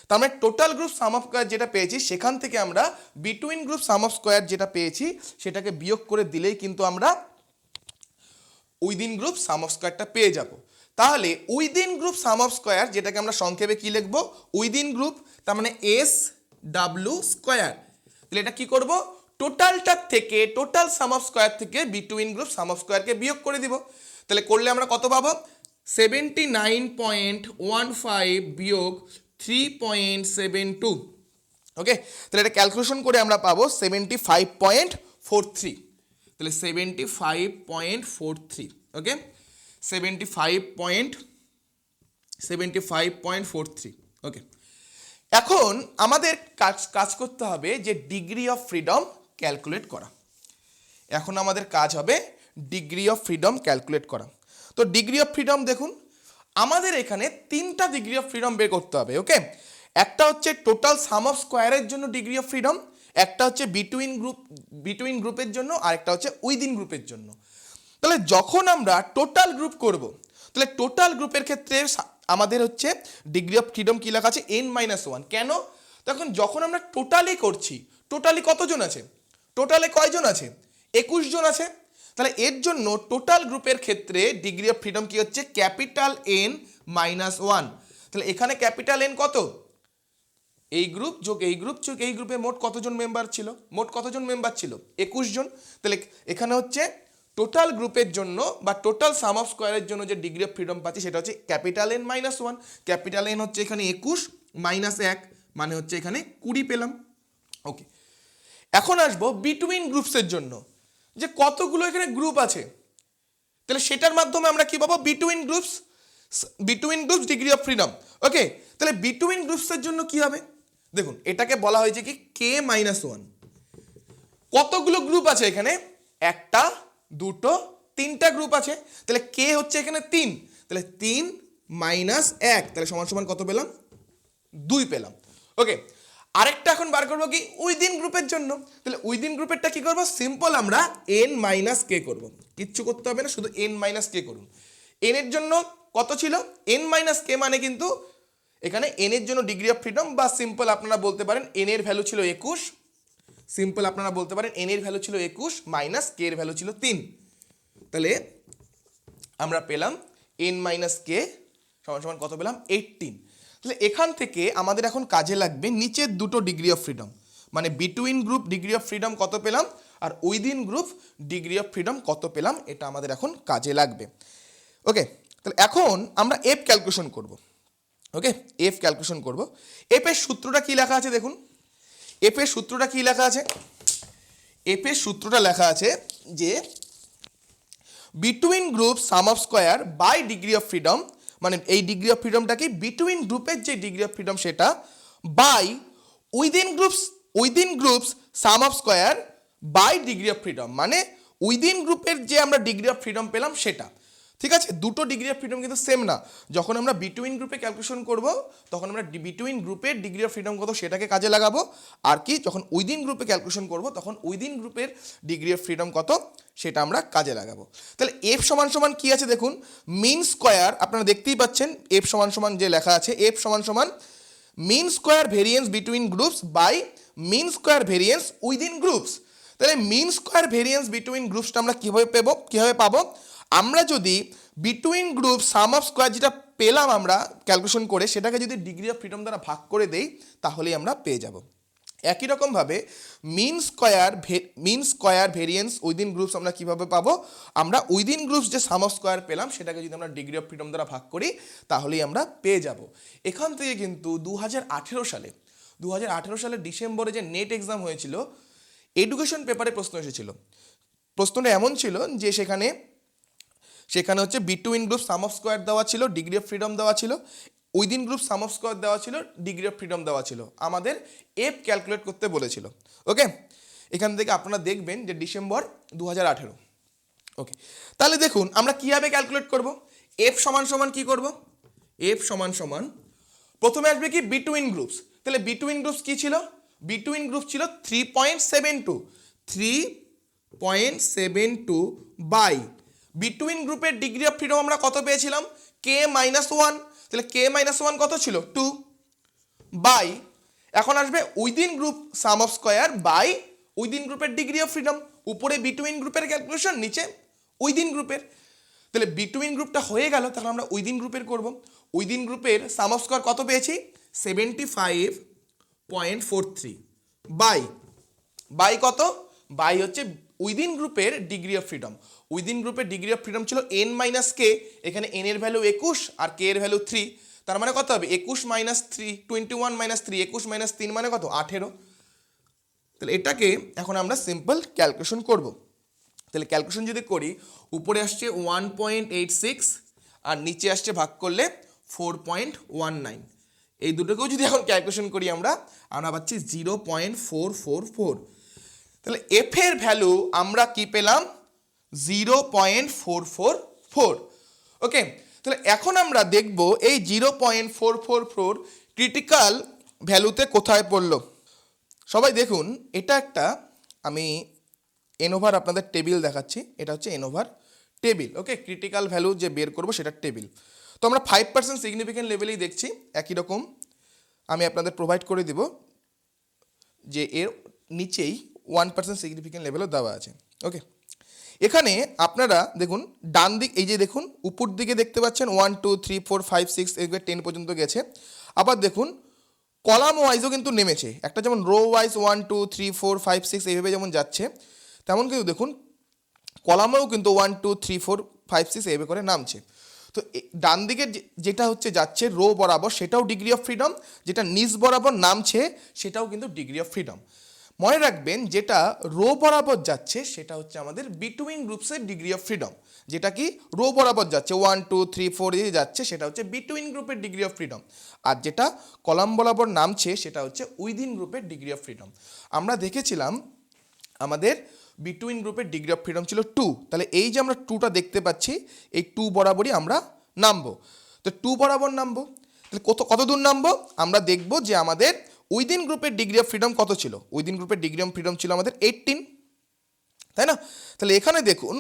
তার মানে total group sum of square যেটা পেয়েছি সেখান থেকে আমরা between group sum of square যেটা পেয়েছি সেটাকে বিয়োগ করে দিলেই কিন্তু আমরা উইদিন গ্রুপ সাম অফ স্কোয়ারটা পেয়ে যাব। তাহলে within group sum of square যেটাকে আমরা সংক্ষেপে কি লিখব, উইদিন গ্রুপ, তার মানে এস ডাব্লু স্কোয়ার। তাহলে এটা কি করব, টোটালটার থেকে, টোটাল সাম অফ স্কোয়ার থেকে বিটুইন গ্রুপ সাম অফ স্কোয়ারকে বিয়োগ করে দিব। তাহলে করলে আমরা কত পাবো, 79.15 বিয়োগ 3.72। ওকে, তাহলে এটা ক্যালকুলেশন করে আমরা পাবো 75.43। তাহলে 75.43। ওকে, 75.43। ওকে, এখন আমাদের কাজ করতে হবে যে ডিগ্রি অফ ফ্রিডম ক্যালকুলেট করা। এখন আমাদের কাজ হবে ডিগ্রি অফ ফ্রিডম ক্যালকুলেট করা। তো ডিগ্রি অফ ফ্রিডম দেখুন, আমাদের এখানে তিনটা ডিগ্রি অফ ফ্রিডম বের করতে হবে। ওকে, একটা হচ্ছে টোটাল সাম অফ স্কোয়ারের জন্য ডিগ্রি অফ ফ্রিডম, একটা হচ্ছে বিটুইন গ্রুপের জন্য, আর একটা হচ্ছে উইদিন গ্রুপের জন্য। তাহলে যখন আমরা টোটাল গ্রুপ করব, তাহলে টোটাল গ্রুপের ক্ষেত্রে আমাদের হচ্ছে ডিগ্রি অফ ফ্রিডম কি লেখা আছে, n-1। কেন, তখন যখন আমরা টোটালি করছি, টোটালি কতজন আছে, টোটালে কয়জন আছে, 21 জন আছে। তাহলে এর জন্য টোটাল গ্রুপের ক্ষেত্রে ডিগ্রি অফ ফ্রিডম কি হচ্ছে, ক্যাপিটাল N-1। তাহলে এখানে ক্যাপিটাল N কত, এই গ্রুপ যোগ এই গ্রুপ যোগ এই গ্রুপে মোট কতজন মেম্বার ছিল, মোট কতজন মেম্বার ছিল, 21 জন। তাহলে এখানে হচ্ছে টোটাল গ্রুপের জন্য বা টোটাল সাম অফ স্কোয়ারের জন্য যে ডিগ্রি অফ ফ্রিডম পাচ্ছি সেটা হচ্ছে ক্যাপিটাল N-1। ক্যাপিটাল N হচ্ছে এখানে 21 মাইনাস 1 মানে হচ্ছে এখানে 20 পেলাম। ওকে, এখন আসবো বিটুইন গ্রুপসের জন্য, যে কতগুলো এখানে গ্রুপ আছে, তাহলে সেটার মাধ্যমে আমরা কি পাবো, between groups degree of freedom. Okay, তাহলে বিটুইন গ্রুপসের জন্য কি হবে, দেখুন এটাকে বলা হয়েছে কি K-1। কতগুলো গ্রুপ আছে এখানে, একটা, দুটো, তিনটা গ্রুপ আছে। তাহলে কে হচ্ছে এখানে 3, তাহলে 3 মাইনাস 1 তাহলে সমান সমান কত পেলাম, 2 পেলাম। ওকে, আরেকটা এখন বার করবো কি উইদিন গ্রুপের জন্য। তাহলে উইদিন গ্রুপেরটা কি করবো, সিম্পল আমরা n-k করব, কিচ্ছু করতে হবে না, শুধু n-k করুন। n এর জন্য কত ছিল, n-k মানে কিন্তু এখানে n এর জন্য ডিগ্রি অফ ফ্রিডম, বা সিম্পল আপনারা বলতে পারেন n এর ভ্যালু ছিল 21, সিম্পল আপনারা বলতে পারেন n এর ভ্যালু ছিল 21 মাইনাস k এর ভ্যালু ছিল 3। তাহলে আমরা পেলাম n-k সমান সমান কত পেলাম, 18। তাহলে এখান থেকে আমাদের এখন কাজে লাগবে নিচের দুটো ডিগ্রি অফ ফ্রিডম, মানে between group degree of freedom কত পেলাম আর within group degree of freedom কত পেলাম, এটা আমাদের এখন কাজে লাগবে। ওকে, তাহলে এখন আমরা এফ ক্যালকুলেশন করব। ওকে, এফ ক্যালকুলেশন করব। এফ এর সূত্রটা কি লেখা আছে দেখুন, এফ এর সূত্রটা কি লেখা আছে, এফ এর সূত্রটা লেখা আছে যে between group sum of square by degree of freedom, মানে এই ডিগ্রি অফ ফ্রিডমটা কি বিটুইন গ্রুপের যে ডিগ্রি অফ ফ্রিডম সেটা, by within groups sum of square by degree of freedom, মানে উইদিন গ্রুপের যে আমরা ডিগ্রি অফ ফ্রিডম পেলাম সেটা। ঠিক আছে, দুটো ডিগ্রি অফ ফ্রিডম কিন্তু সেম না। যখন আমরা বিটুইন গ্রুপে ক্যালকুলেশন করব তখন আমরা বিটুইন গ্রুপের ডিগ্রি অফ ফ্রিডম কত সেটাকে কাজে লাগাবো, আর কি যখন উইদিন গ্রুপে ক্যালকুলেশন করব তখন উইদিন গ্রুপের ডিগ্রি অফ ফ্রিডম কত সেটা আমরা কাজে লাগাবো। তাহলে এফ সমান সমান কি আছে দেখুন, মিন স্কোয়ার, আপনারা দেখতেই পাচ্ছেন এফ সমান সমান যে লেখা আছে, এফ সমান সমান mean square variance between groups by mean square variance within groups. তাহলে মিন স্কোয়ার ভেরিয়েন্স বিটুইন গ্রুপসটা আমরা কিভাবে পাবো, আমরা যদি between group sum of square যেটা পেলাম আমরা ক্যালকুলেশন করে সেটাকে যদি ডিগ্রি অফ ফ্রিডম দ্বারা ভাগ করে দেই তাহলেই আমরা পেয়ে যাব। একই রকমভাবে mean square variance within groups আমরা কিভাবে পাবো, আমরা উইদিন গ্রুপস যে সাম অফ স্কোয়ার পেলাম সেটাকে যদি আমরা ডিগ্রি অফ ফ্রিডম দ্বারা ভাগ করি তাহলেই আমরা পেয়ে যাব। এখান থেকে কিন্তু 2018 সালে ডিসেম্বরে যে নেট এক্সাম হয়েছিল এডুকেশন পেপারে প্রশ্ন এসেছিল। প্রশ্নটা এমন ছিল যে সেখানে হচ্ছে between group sum of square দেওয়া ছিল, ডিগ্রি অফ ফ্রিডম দেওয়া ছিল, within group sum of square দেওয়া ছিল, ডিগ্রি অফ ফ্রিডম দেওয়া ছিল, আমাদের এফ ক্যালকুলেট করতে বলেছিল। ওকে, এখান থেকে আপনারা দেখবেন যে ডিসেম্বর 2018। ওকে, তাহলে দেখুন আমরা কীভাবে ক্যালকুলেট করব, এফ সমান সমান কী করব, এফ সমান সমান প্রথমে আসবে কি বিটুইন গ্রুপস। তাহলে বিটুইন গ্রুপস কী ছিল, বিটুইন গ্রুপ ছিল 3.72 বাই বিটুইন গ্রুপের ডিগ্রি অফ ফ্রিডম আমরা কত পেয়েছিলাম, K-1। তাহলে K-1 কত ছিল, 2 বাই, এখন আসবে within group sum of square by within গ্রুপের ডিগ্রি অফ ফ্রিডম, উপরে বিটুইন গ্রুপের ক্যালকুলেশন, নিচে উইদিন গ্রুপের। তাহলে বিটুইন গ্রুপটা হয়ে গেল, তাহলে আমরা উইদিন গ্রুপের করব। উইদিন গ্রুপের সাম অফ স্কোয়ার কত পেয়েছি, 0.43 বাই কত, বাই হচ্ছে উইদিন গ্রুপের ডিগ্রি অফ ফ্রিডম। উইদিন গ্রুপের ডিগ্রি অফ ফ্রিডম ছিল n মাইনাস কে, এখানে n এর ভ্যালু 21 আর k এর ভ্যালু 3, তার মানে কত হবে 21 মাইনাস 3, 21 মাইনাস 3, 21 মাইনাস 3 মানে কত 18। তাহলে এটাকে এখন আমরা সিম্পল ক্যালকুলেশন করব। তাহলে ক্যালকুলেশন যদি করি, উপরে আসছে 1.86 আর নিচে আসছে ভাগ করলে 4.19, এই দুটোকেও যদি এখন ক্যালকুলেশন করি আমরা পাচ্ছি 0.444। তাহলে এফ এর ভ্যালু আমরা কি পেলাম 0.444। ওকে, তাহলে এখন আমরা দেখব এই 0.444 ক্রিটিক্যাল ভ্যালুতে কোথায় পড়লো। সবাই দেখুন, এটা একটা আমি এনোভার আপনাদের টেবিল দেখাচ্ছি, এটা হচ্ছে এনোভার টেবিল। ওকে, ক্রিটিক্যাল ভ্যালু যে বের করবো সেটা টেবিল। তো আমরা 5% সিগনিফিকেন্ট লেভেলেই দেখছি, একই রকম আমি আপনাদের প্রোভাইড করে দিব যে এর নিচেই 1% সিগনিফিকেন্ট লেভেলও দেওয়া আছে। ওকে, এখানে আপনারা দেখুন ডান দিক, এই যে দেখুন উপর দিকে দেখতে পাচ্ছেন 1 2 3 4 5 6 এগুলো 10 পর্যন্ত গেছে। আবার দেখুন কলাম ওয়াইজও কিন্তু নেমেছে, একটা যেমন রো ওয়াইজ 1 2 3 4 5 6 এইভাবে যেমন যাচ্ছে, তেমন কিন্তু দেখুন কলামেও কিন্তু 1 2 3 4 5 6 এইভাবে করে নামছে। তো ডান দিকে যেটা হচ্ছে যাচ্ছে রো বরাবর সেটাও ডিগ্রি অফ ফ্রিডম, যেটা নিচ বরাবর নামছে সেটাও কিন্তু ডিগ্রি অফ ফ্রিডম। মনে রাখবেন যেটা রো বরাবর যাচ্ছে সেটা হচ্ছে আমাদের বিটুইন গ্রুপসের ডিগ্রি অফ ফ্রিডম, যেটা কি রো বরাবর যাচ্ছে 1 2 3 4 দিয়ে যাচ্ছে সেটা হচ্ছে বিটুইন গ্রুপের ডিগ্রি অফ ফ্রিডম, আর যেটা কলাম বরাবর নামছে সেটা হচ্ছে উইদিন গ্রুপের ডিগ্রি অফ ফ্রিডম। আমরা দেখেছিলাম আমাদের বিটুইন গ্রুপের ডিগ্রি অফ ফ্রিডম ছিল 2, তাহলে এই যে আমরা 2টা দেখতে পাচ্ছি এই 2 বরাবরই আমরা নামবো। তো 2 বরাবর নামবো, তাহলে কত দূর নামবো আমরা দেখব যে আমাদের উইদিন গ্রুপের ডিগ্রি অফ ফ্রিডম কত ছিল। উইদিন গ্রুপের ডিগ্রি অফ ফ্রিডম ছিল আমাদের 18, তাই না? তাহলে এখানে দেখুন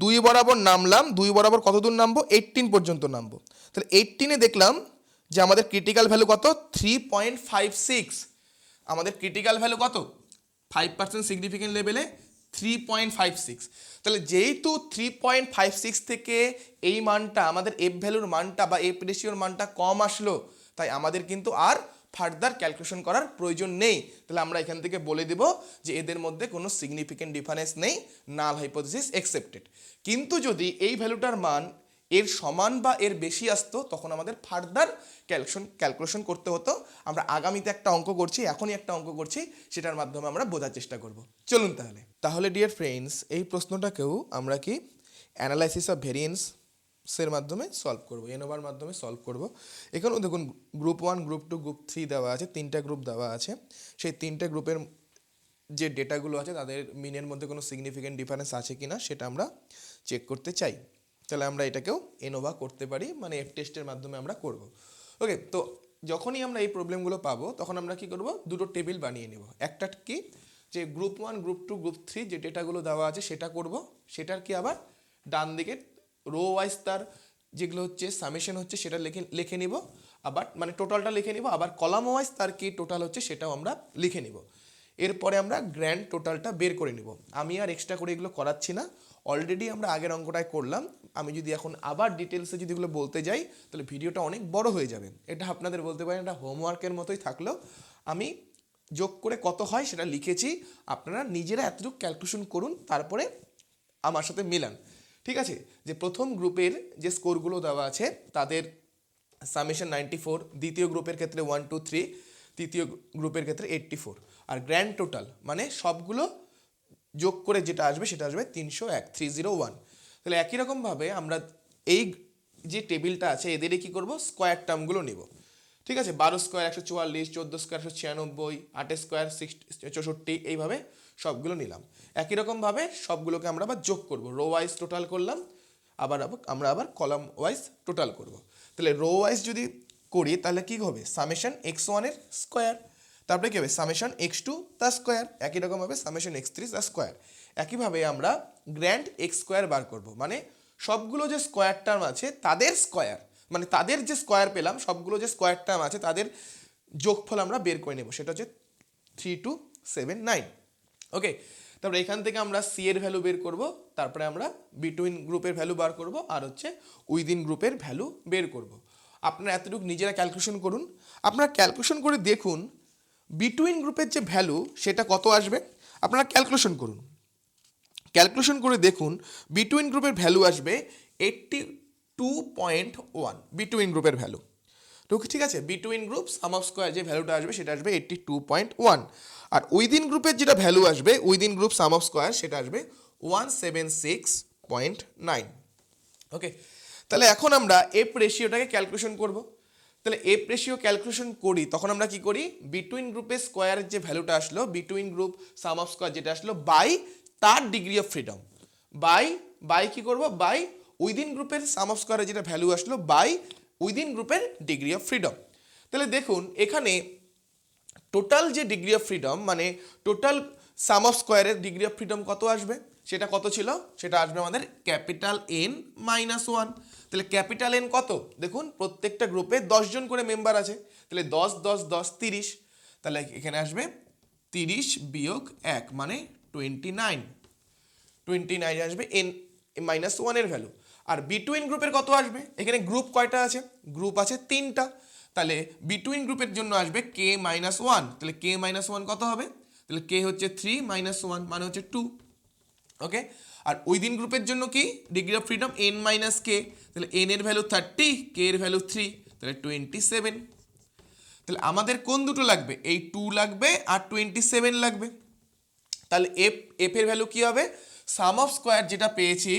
2 বরাবর নামলাম, 2 বরাবর কত দূর নামবো 18 পর্যন্ত নামবো। তাহলে 18-এ দেখলাম যে আমাদের ক্রিটিক্যাল ভ্যালু কত 3.56, আমাদের ক্রিটিক্যাল ভ্যালু কত 5% সিগনিফিকেন্ট লেভেলে 3.56। তাহলে যেহেতু 3.56 থেকে এই মানটা আমাদের এফ ভ্যালুর মানটা বা এফ রেশিওর মানটা কম আসলো, তাই আমাদের কিন্তু আর ফার্দার ক্যালকুলেশন করার প্রয়োজন নেই। তাহলে আমরা এখান থেকে বলে দেব যে এদের মধ্যে কোনো সিগনিফিকেন্ট ডিফারেন্স নেই, নাল হাইপোথিসিস অ্যাকসেপ্টেড। কিন্তু যদি এই ভ্যালুটার মান এর সমান বা এর বেশি আসতো তখন আমাদের ফার্দার ক্যালকুলেশন করতে হতো। আমরা আগামীতে একটা অঙ্ক করছি, এখনই একটা অঙ্ক করছি, সেটার মাধ্যমে আমরা বোঝার চেষ্টা করব। চলুন তাহলে ডিয়ার ফ্রেন্ডস, এই প্রশ্নটাকেও আমরা কি অ্যানালাইসিস অফ ভেরিয়েন্সের মাধ্যমে সলভ করবো, এনোভার মাধ্যমে সলভ করব। এখানেও দেখুন গ্রুপ 1 গ্রুপ 2 গ্রুপ 3 দেওয়া আছে, 3টা গ্রুপ দেওয়া আছে। সেই 3টে গ্রুপের যে ডেটাগুলো আছে তাদের মিনের মধ্যে কোনো সিগনিফিকেন্ট ডিফারেন্স আছে কিনা সেটা আমরা চেক করতে চাই। তাহলে আমরা এটাকেও এনোভা করতে পারি, মানে এফ টেস্টের মাধ্যমে আমরা করব। ওকে, তো যখনই আমরা এই প্রবলেমগুলো পাবো তখন আমরা কি করব, দুটো টেবিল বানিয়ে নেব। একটা কি যে গ্রুপ 1 গ্রুপ 2 গ্রুপ 3 যে ডেটাগুলো দেওয়া আছে সেটা করব, সেটার কি আবার ডান দিকে রো ওয়াইজ তার যেগুলো হচ্ছে সামেশন হচ্ছে সেটা লিখে নিব, আবার মানে টোটালটা লিখে নিব, আবার কলাম ওয়াইজ তার কি টোটাল হচ্ছে সেটাও আমরা লিখে নিব। এরপরে আমরা গ্র্যান্ড টোটালটা বের করে নিব। আমি আর এক্সট্রা করে এগুলো করাচ্ছি না, অলরেডি আমরা আগের অঙ্কটায় করলাম। আমি যদি এখন আবার ডিটেলসে যদি এগুলো বলতে যাই তাহলে ভিডিওটা অনেক বড় হয়ে যাবে। এটা আপনাদের বলতে পারেন এটা হোমওয়ার্কের মতোই থাকলো। আমি যোগ করে কত হয় সেটা লিখেছি, আপনারা নিজেরা এতটুকু ক্যালকুলেশন করুন, তারপরে আমার সাথে মিলান। ঠিক আছে, যে প্রথম গ্রুপের যে স্কোরগুলো দেওয়া আছে তাদের সামেশন 94, দ্বিতীয় গ্রুপের ক্ষেত্রে 1 2 3, তৃতীয় গ্রুপের ক্ষেত্রে 84, আর গ্র্যান্ড টোটাল মানে সবগুলো যোগ করে যেটা আসবে সেটা আসবে 301, 301। তাহলে একই রকমভাবে আমরা এই যে টেবিলটা আছে এদেরই কী করবো, স্কোয়ার টার্মগুলো নিব। ঠিক আছে, 12 স্কোয়ার 144, 14 স্কোয়ার 196, 8 স্কোয়ার 64, এইভাবে সবগুলো নিলাম। একই রকমভাবে সবগুলোকে আমরা আবার যোগ করব, রো ওয়াইজ টোটাল করলাম, আমরা আবার কলাম ওয়াইজ টোটাল করব। তাহলে রো ওয়াইজ যদি করি তাহলে কী হবে, সামেশন x1-এর স্কোয়ার, তারপরে কী হবে সামেশন x2 তার স্কোয়ার, একই রকমভাবে সামেশন x3 তার স্কোয়ার। একইভাবে আমরা গ্র্যান্ড এক্স স্কোয়ার বার করব, মানে সবগুলো যে স্কোয়ার টার্ম আছে তাদের স্কোয়ার, মানে তাদের যে স্কোয়ার পেলাম সবগুলো যে স্কোয়ার টার্ম আছে তাদের যোগফল আমরা বের করে নেব, সেটা হচ্ছে 3279। ওকে, তারপরে এখান থেকে আমরা সি এর ভ্যালু বের করব, তারপরে আমরা বিটুইন গ্রুপের ভ্যালু বার করব, আর হচ্ছে উইদিন গ্রুপের ভ্যালু বের করব। আপনারা এতটুকু নিজেরা ক্যালকুলেশন করুন। আপনারা ক্যালকুলেশন করে দেখুন বিটুইন গ্রুপের যে ভ্যালু সেটা কত আসবে। আপনারা ক্যালকুলেশন করুন, ক্যালকুলেশন করে দেখুন বিটুইন গ্রুপের ভ্যালু আসবে 82.1 বিটুইন গ্রুপের ভ্যালু। তো ঠিক আছে, between group sum of square যে ভ্যালুটা আসবে সেটা আসবে 82.1, আর উইদিন গ্রুপের যেটা ভ্যালু আসবে within group sum of square সেটা আসবে 176.9। ওকে, তাহলে এখন আমরা এফ রেশিওটাকে ক্যালকুলেশন করব। তাহলে এফ রেশিও ক্যালকুলেশন করি তখন আমরা কি করি, বিটুইন গ্রুপের স্কোয়ারের যে ভ্যালুটা আসলো between group sum of square যেটা আসলো বাই তার ডিগ্রি অফ ফ্রিডম, বাই কি করব, বাই উইদিন গ্রুপের সাম অফ স্কোয়ারের যেটা ভ্যালু আসলো বাই উইদিন গ্রুপের ডিগ্রি অফ ফ্রিডম। তাহলে দেখুন এখানে টোটাল যে ডিগ্রি অফ ফ্রিডম মানে টোটাল সাম অফ স্কোয়ারের ডিগ্রি অফ ফ্রিডম কত আসবে, সেটা কত ছিল, সেটা আসবে আমাদের ক্যাপিটাল N - 1। তাহলে ক্যাপিটাল N কত, দেখুন প্রত্যেকটা গ্রুপে 10 জন করে মেম্বার আছে, তাহলে 10 10 10 30, তাহলে এখানে আসবে 30 বিয়োগ 1 মানে 29 আসবে N -1 এর ভ্যালু। আর বিটুইন গ্রুপের কত আসবে, এখানে গ্রুপ কয়টা আছে, গ্রুপ আছে 3টা, তাহলে বিটুইন গ্রুপের জন্য আসবে K - 1, তাহলে K - 1 কত হবে, তাহলে K হচ্ছে 3 - 1 মানে হচ্ছে 2। ওকে, আর উইদিন গ্রুপের জন্য কি degree of freedom N - K, তাহলে N এর ভ্যালু 30, K এর ভ্যালু 3, তাহলে 27। তাহলে আমাদের কোন দুটো লাগবে, এই 2 লাগবে আর 27 লাগবে। তাহলে এফ এর ভ্যালু কি হবে, সাম অফ স্কোয়ার যেটা পেয়েছি,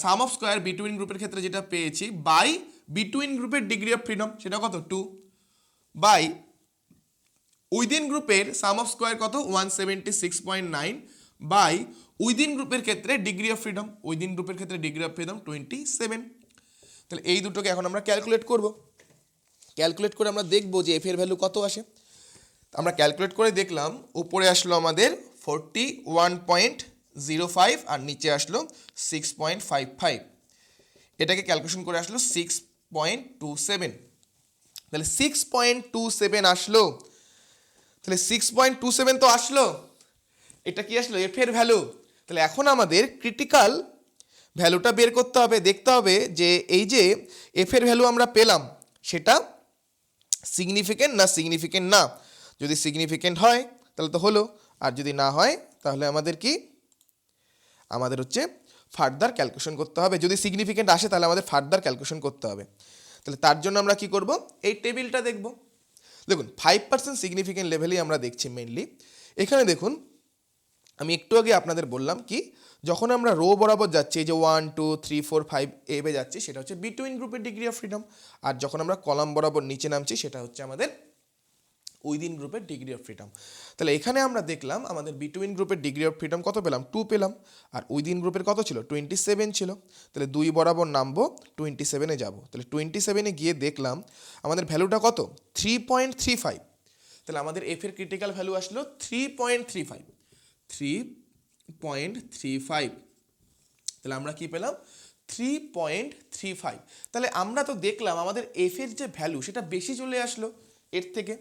সাম অফ স্কোয়ার বিটুইন গ্রুপের ক্ষেত্রে যেটা পেয়েছি বাই বিটুইন গ্রুপের ডিগ্রি অফ ফ্রিডম সেটা কত 2, বাই উইদিন গ্রুপের সাম অফ স্কোয়ার কত 176.9, বাই উইদিন গ্রুপের ক্ষেত্রে ডিগ্রি অফ ফ্রিডম, উইদিন গ্রুপের ক্ষেত্রে ডিগ্রি অফ ফ্রিডম 27। তাহলে এই দুটোকে এখন আমরা ক্যালকুলেট করব, ক্যালকুলেট করে আমরা দেখব যে এফ এর ভ্যালু কত আসে। আমরা ক্যালকুলেট করে দেখলাম উপরে আসলো আমাদের 41.05 আর নিচে আসলো 6.55, এটাকে ক্যালকুলেশন করে আসলো 6.27। তাহলে 6.27 আসলো, তাহলে 6.27 তো আসলো, এটা কি আসলো এফ এর ভ্যালু। তাহলে এখন আমাদের ক্রিটিক্যাল ভ্যালুটা বের করতে হবে, দেখতে হবে যে এই যে এফ এর ভ্যালু আমরা পেলাম সেটা সিগনিফিকেন্ট না সিগনিফিকেন্ট না। যদি সিগনিফিকেন্ট হয় তাহলে তো হলো, আর যদি না হয় তাহলে আমাদের কি, আমাদের হচ্ছে ফার্দার ক্যালকুলেশন করতে হবে। যদি সিগনিফিকেন্ট আসে তাহলে আমাদের ফার্দার ক্যালকুলেশন করতে হবে। তাহলে তার জন্য আমরা কি করব, এই টেবিলটা দেখব। দেখুন 5% সিগনিফিকেন্ট লেভেলেই আমরা দেখছি মেইনলি। এখানে দেখুন আমি একটু আগে আপনাদের বললাম কি, যখন আমরা রো বরাবর যাচ্ছি এই যে 1 2 3 4 5 এভাবে যাচ্ছি সেটা হচ্ছে বিটুইন গ্রুপের ডিগ্রি অফ ফ্রিডম, আর যখন আমরা কলাম বরাবর নিচে নামছি সেটা হচ্ছে আমাদের উইদিন গ্রুপের ডিগ্রি অফ ফ্রিডম। তাহলে এখানে আমরা দেখলাম আমাদের বিটুইন গ্রুপের ডিগ্রি অফ ফ্রিডম কত পেলাম, 2 পেলাম, আর উইদিন গ্রুপের কত ছিল 27 ছিল। তাহলে 2 বরাবর নামবো 27-এ যাবো, তাহলে 27-এ গিয়ে দেখলাম আমাদের ভ্যালুটা কত 3.35। তাহলে আমাদের এফ এর ক্রিটিক্যাল ভ্যালু আসলো 3.35। তাহলে আমরা কি পেলাম 3.35। তাহলে আমরা তো দেখলাম আমাদের এফ এর যে ভ্যালু সেটা বেশি চলে আসলো এর থেকে।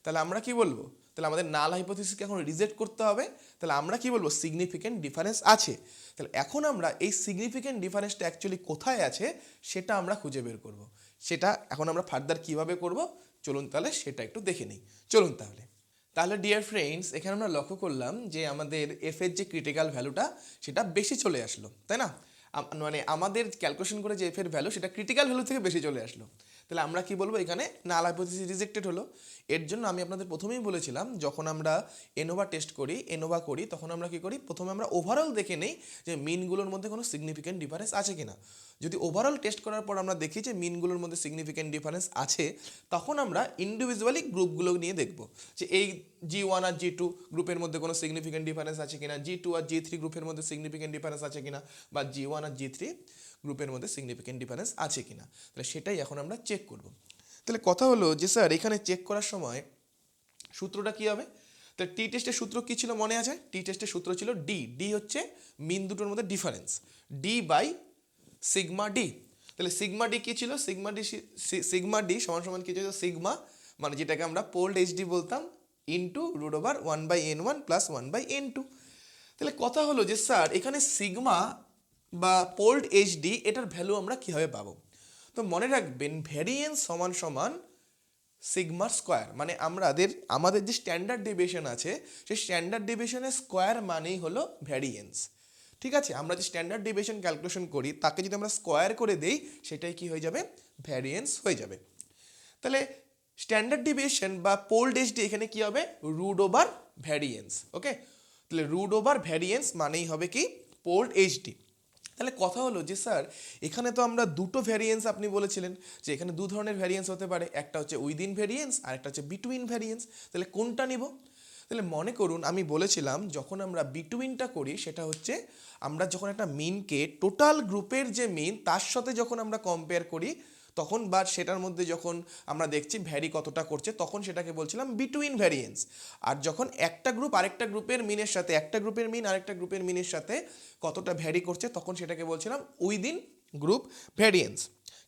তাহলে আমরা কি বলবো, তাহলে আমাদের নাল হাইপোথিসিসকে এখন রিজেক্ট করতে হবে। তাহলে আমরা কি বলবো সিগনিফিকেন্ট ডিফারেন্স আছে। তাহলে এখন আমরা এই সিগনিফিকেন্ট ডিফারেন্সটা অ্যাকচুয়ালি কোথায় আছে সেটা আমরা খুঁজে বের করব। সেটা এখন আমরা ফার্দার কিভাবে করব চলুন তাহলে সেটা একটু দেখে নিই। চলুন তাহলে ডিয়ার ফ্রেন্ডস এখানে আমরা লক্ষ্য করলাম যে আমাদের এফ এর যে ক্রিটিক্যাল ভ্যালুটা সেটা বেশি চলে আসলো, তাই না, মানে আমাদের ক্যালকুলেশন করে যে এফ এর ভ্যালু সেটা ক্রিটিক্যাল ভ্যালু থেকে বেশি চলে আসলো। তাহলে আমরা কি বলবো, এখানে নাল হাইপোথিসিস রিজেক্টেড হলো। এর জন্য আমি আপনাদের প্রথমেই বলেছিলাম যখন আমরা এনোভা টেস্ট করি তখন আমরা কি করি, প্রথমে আমরা ওভারঅল দেখে নেই যে মিনগুলোর মধ্যে কোনো সিগনিফিকেন্ট ডিফারেন্স আছে কিনা। যদি ওভারঅল টেস্ট করার পর আমরা দেখি যে মিনগুলোর মধ্যে সিগনিফিকেন্ট ডিফারেন্স আছে, তখন আমরা ইন্ডিভিজুয়ালি গ্রুপগুলো নিয়ে দেখব যে এই G1 আর G2 গ্রুপের মধ্যে কোনো সিগনিফিকেন্ট ডিফারেন্স আছে কিনা, G2 আর G3 গ্রুপের মধ্যে সিগনিফিকেন্ট ডিফারেন্স আছে কিনা, বা G1 আর G3 গ্রুপের মধ্যে সিগনিফিকেন্ট ডিফারেন্স আছে কিনা। তাহলে সেটাই এখন আমরা চেক করব। তাহলে কথা হলো যে স্যার এখানে চেক করার সময় সূত্রটা কি হবে, তাহলে টি টেস্টের সূত্র কি ছিল মনে আছে, টি টেস্টের সূত্র ছিল ডি হচ্ছে মিন দুটোর মধ্যে difference, D by sigma D. তাহলে সিগমা ডি কি ছিল, সিগমা ডি সমান সমান কি ছিল, সিগমা মানে যেটাকে আমরা পোল্ড এইচডি বলতাম ইনটু √1/n1 প্লাস 1/n2। তাহলে কথা হলো যে স্যার এখানে সিগমা বা পোল্ড এইচডি এটার ভ্যালু আমরা কীভাবে পাবো। তো তো মনে রাখবেন ভ্যারিয়েন্স সমান সমান সিগমার স্কোয়ার, মানে আমাদের যে স্ট্যান্ডার্ড ডেভিয়েশন আছে সেই স্ট্যান্ডার্ড ডেভিয়েশনের স্কোয়ার মানেই হলো ভ্যারিয়েন্স। ঠিক আছে, আমরা যে স্ট্যান্ডার্ড ডেভিয়েশন ক্যালকুলেশন করি তাকে যদি আমরা স্কোয়ার করে দেই সেটাই কি হয়ে যাবে, ভ্যারিয়েন্স হয়ে যাবে। তাহলে স্ট্যান্ডার্ড ডেভিয়েশন বা পোল্ড এসডি এখানে কি হবে, রুট ওভার ভ্যারিয়েন্স। ওকে, তাহলে রুট ওভার ভ্যারিয়েন্স মানেই হবে কি পোল্ড এইচডি। তাহলে কথা হলো যে স্যার এখানে তো আমরা দুটো ভ্যারিয়েন্স আপনি বলেছিলেন যে এখানে দু ধরনের ভ্যারিয়েন্স হতে পারে, একটা হচ্ছে উইদিন ভ্যারিয়েন্স আর একটা হচ্ছে বিটুইন ভ্যারিয়েন্স। তাহলে কোনটা নিব? তাহলে মনে করুন আমি বলেছিলাম যখন আমরা বিটুইনটা করি সেটা হচ্ছে আমরা যখন একটা মিনকে টোটাল গ্রুপের যে মিন তার সাথে যখন আমরা কম্পেয়ার করি তখন বা সেটার মধ্যে যখন আমরা দেখছি ভ্যারি কতটা করছে তখন সেটাকে বলছিলাম বিটুইন ভ্যারিয়েন্স। আর যখন একটা গ্রুপ আরেকটা গ্রুপের মিনের সাথে, একটা গ্রুপের মিন আরেকটা গ্রুপের মিনের সাথে কতটা ভ্যারি করছে তখন সেটাকে বলছিলাম উইদিন গ্রুপ ভ্যারিয়েন্স,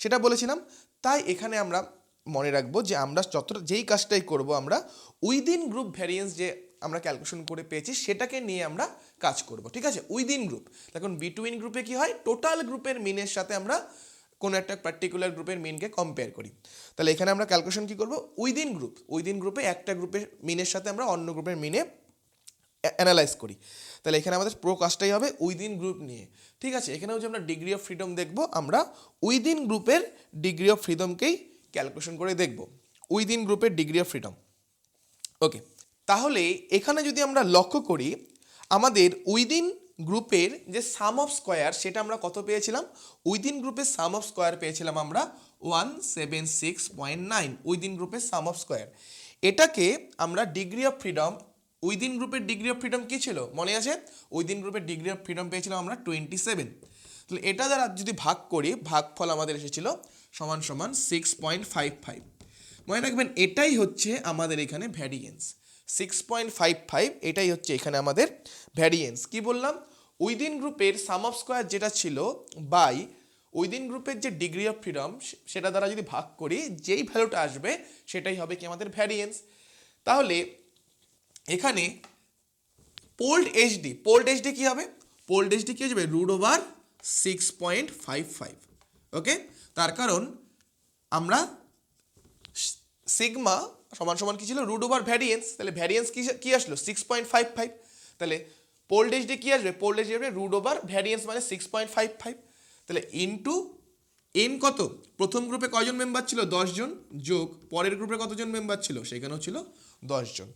সেটা বলেছিলাম। তাই এখানে আমরা মনে রাখবো যে আমরা যেই কাজটাই করব আমরা উইদিন গ্রুপ ভ্যারিয়েন্স যে আমরা ক্যালকুলেশন করে পেয়েছি সেটাকে নিয়ে আমরা কাজ করব। ঠিক আছে, উইদিন গ্রুপ। এখন বিটুইন গ্রুপে কি হয়, টোটাল গ্রুপের মিনের সাথে আমরা কোনো একটা পার্টিকুলার গ্রুপের মিনকে কম্পেয়ার করি। তাহলে এখানে আমরা ক্যালকুলেশন কি করব, উইদিন গ্রুপ, উইদিন গ্রুপে একটা গ্রুপের মিনের সাথে আমরা অন্য গ্রুপের মিনে অ্যানালাইজ করি। তাহলে এখানে আমাদের পুরো কাজটাই হবে উইদিন গ্রুপ নিয়ে। ঠিক আছে, এখানেও যে আমরা ডিগ্রি অফ ফ্রিডম দেখব, আমরা উইদিন গ্রুপের ডিগ্রি অফ ফ্রিডমকেই ক্যালকুলেশন করে দেখব, উইদিন গ্রুপের ডিগ্রি অফ ফ্রিডম। ওকে, তাহলে এখানে যদি আমরা লক্ষ্য করি আমাদের উইদিন গ্রুপের যে সাম অফ স্কোয়ার সেটা আমরা কত পেয়েছিলাম, উইদিন গ্রুপের সাম অফ স্কোয়ার পেয়েছিলাম আমরা 176.9, উইদিন গ্রুপের সাম অফ স্কোয়ার। এটাকে আমরা ডিগ্রি অফ ফ্রিডম, উইদিন গ্রুপের ডিগ্রি অফ ফ্রিডম কী ছিল মনে আছে, উইদিন গ্রুপের ডিগ্রি অফ ফ্রিডম পেয়েছিলাম আমরা 27। তাহলে এটা দ্বারা যদি ভাগ করি ভাগফল আমাদের এসেছিল সমান সমান 6.55। মনে রাখবেন এটাই হচ্ছে আমাদের এখানে ভ্যারিয়েন্স, 6.55 এটাই হচ্ছে এখানে আমাদের ভ্যারিয়েন্স। কি বললাম, উইদিন গ্রুপের সাম অফ স্কোয়ার যেটা ছিল বাই উইদিন গ্রুপের যে ডিগ্রি অফ ফ্রিডম সেটা দ্বারা যদি ভাগ করি যেই ভ্যালুটা আসবে সেটাই হবে কি আমাদের ভ্যারিয়েন্স। তাহলে এখানে পোল্ড এইচডি কি হবে, পোল্ড এইচডি কি হয়ে যাবে, রুট ওভার 6.55। ওকে, তার কারণ আমরা সিগমা সমান সমান কি ছিল, রুট ওভার ভ্যারিয়েন্স। তাহলে ভ্যারিয়েন্স কি আসলো 6.55। তাহলে পোল্ড এইচডি কি আসবে, পোল্ড এইচডি আসবে রুট ওভার ভ্যারিয়েন্স মানে 6.55। তাহলে ইনটু এন কত, প্রথম গ্রুপে কয়জন মেম্বার ছিল 10 জন, যোগ পরের গ্রুপে কতজন মেম্বার ছিল সেখানেও ছিল 10 জন।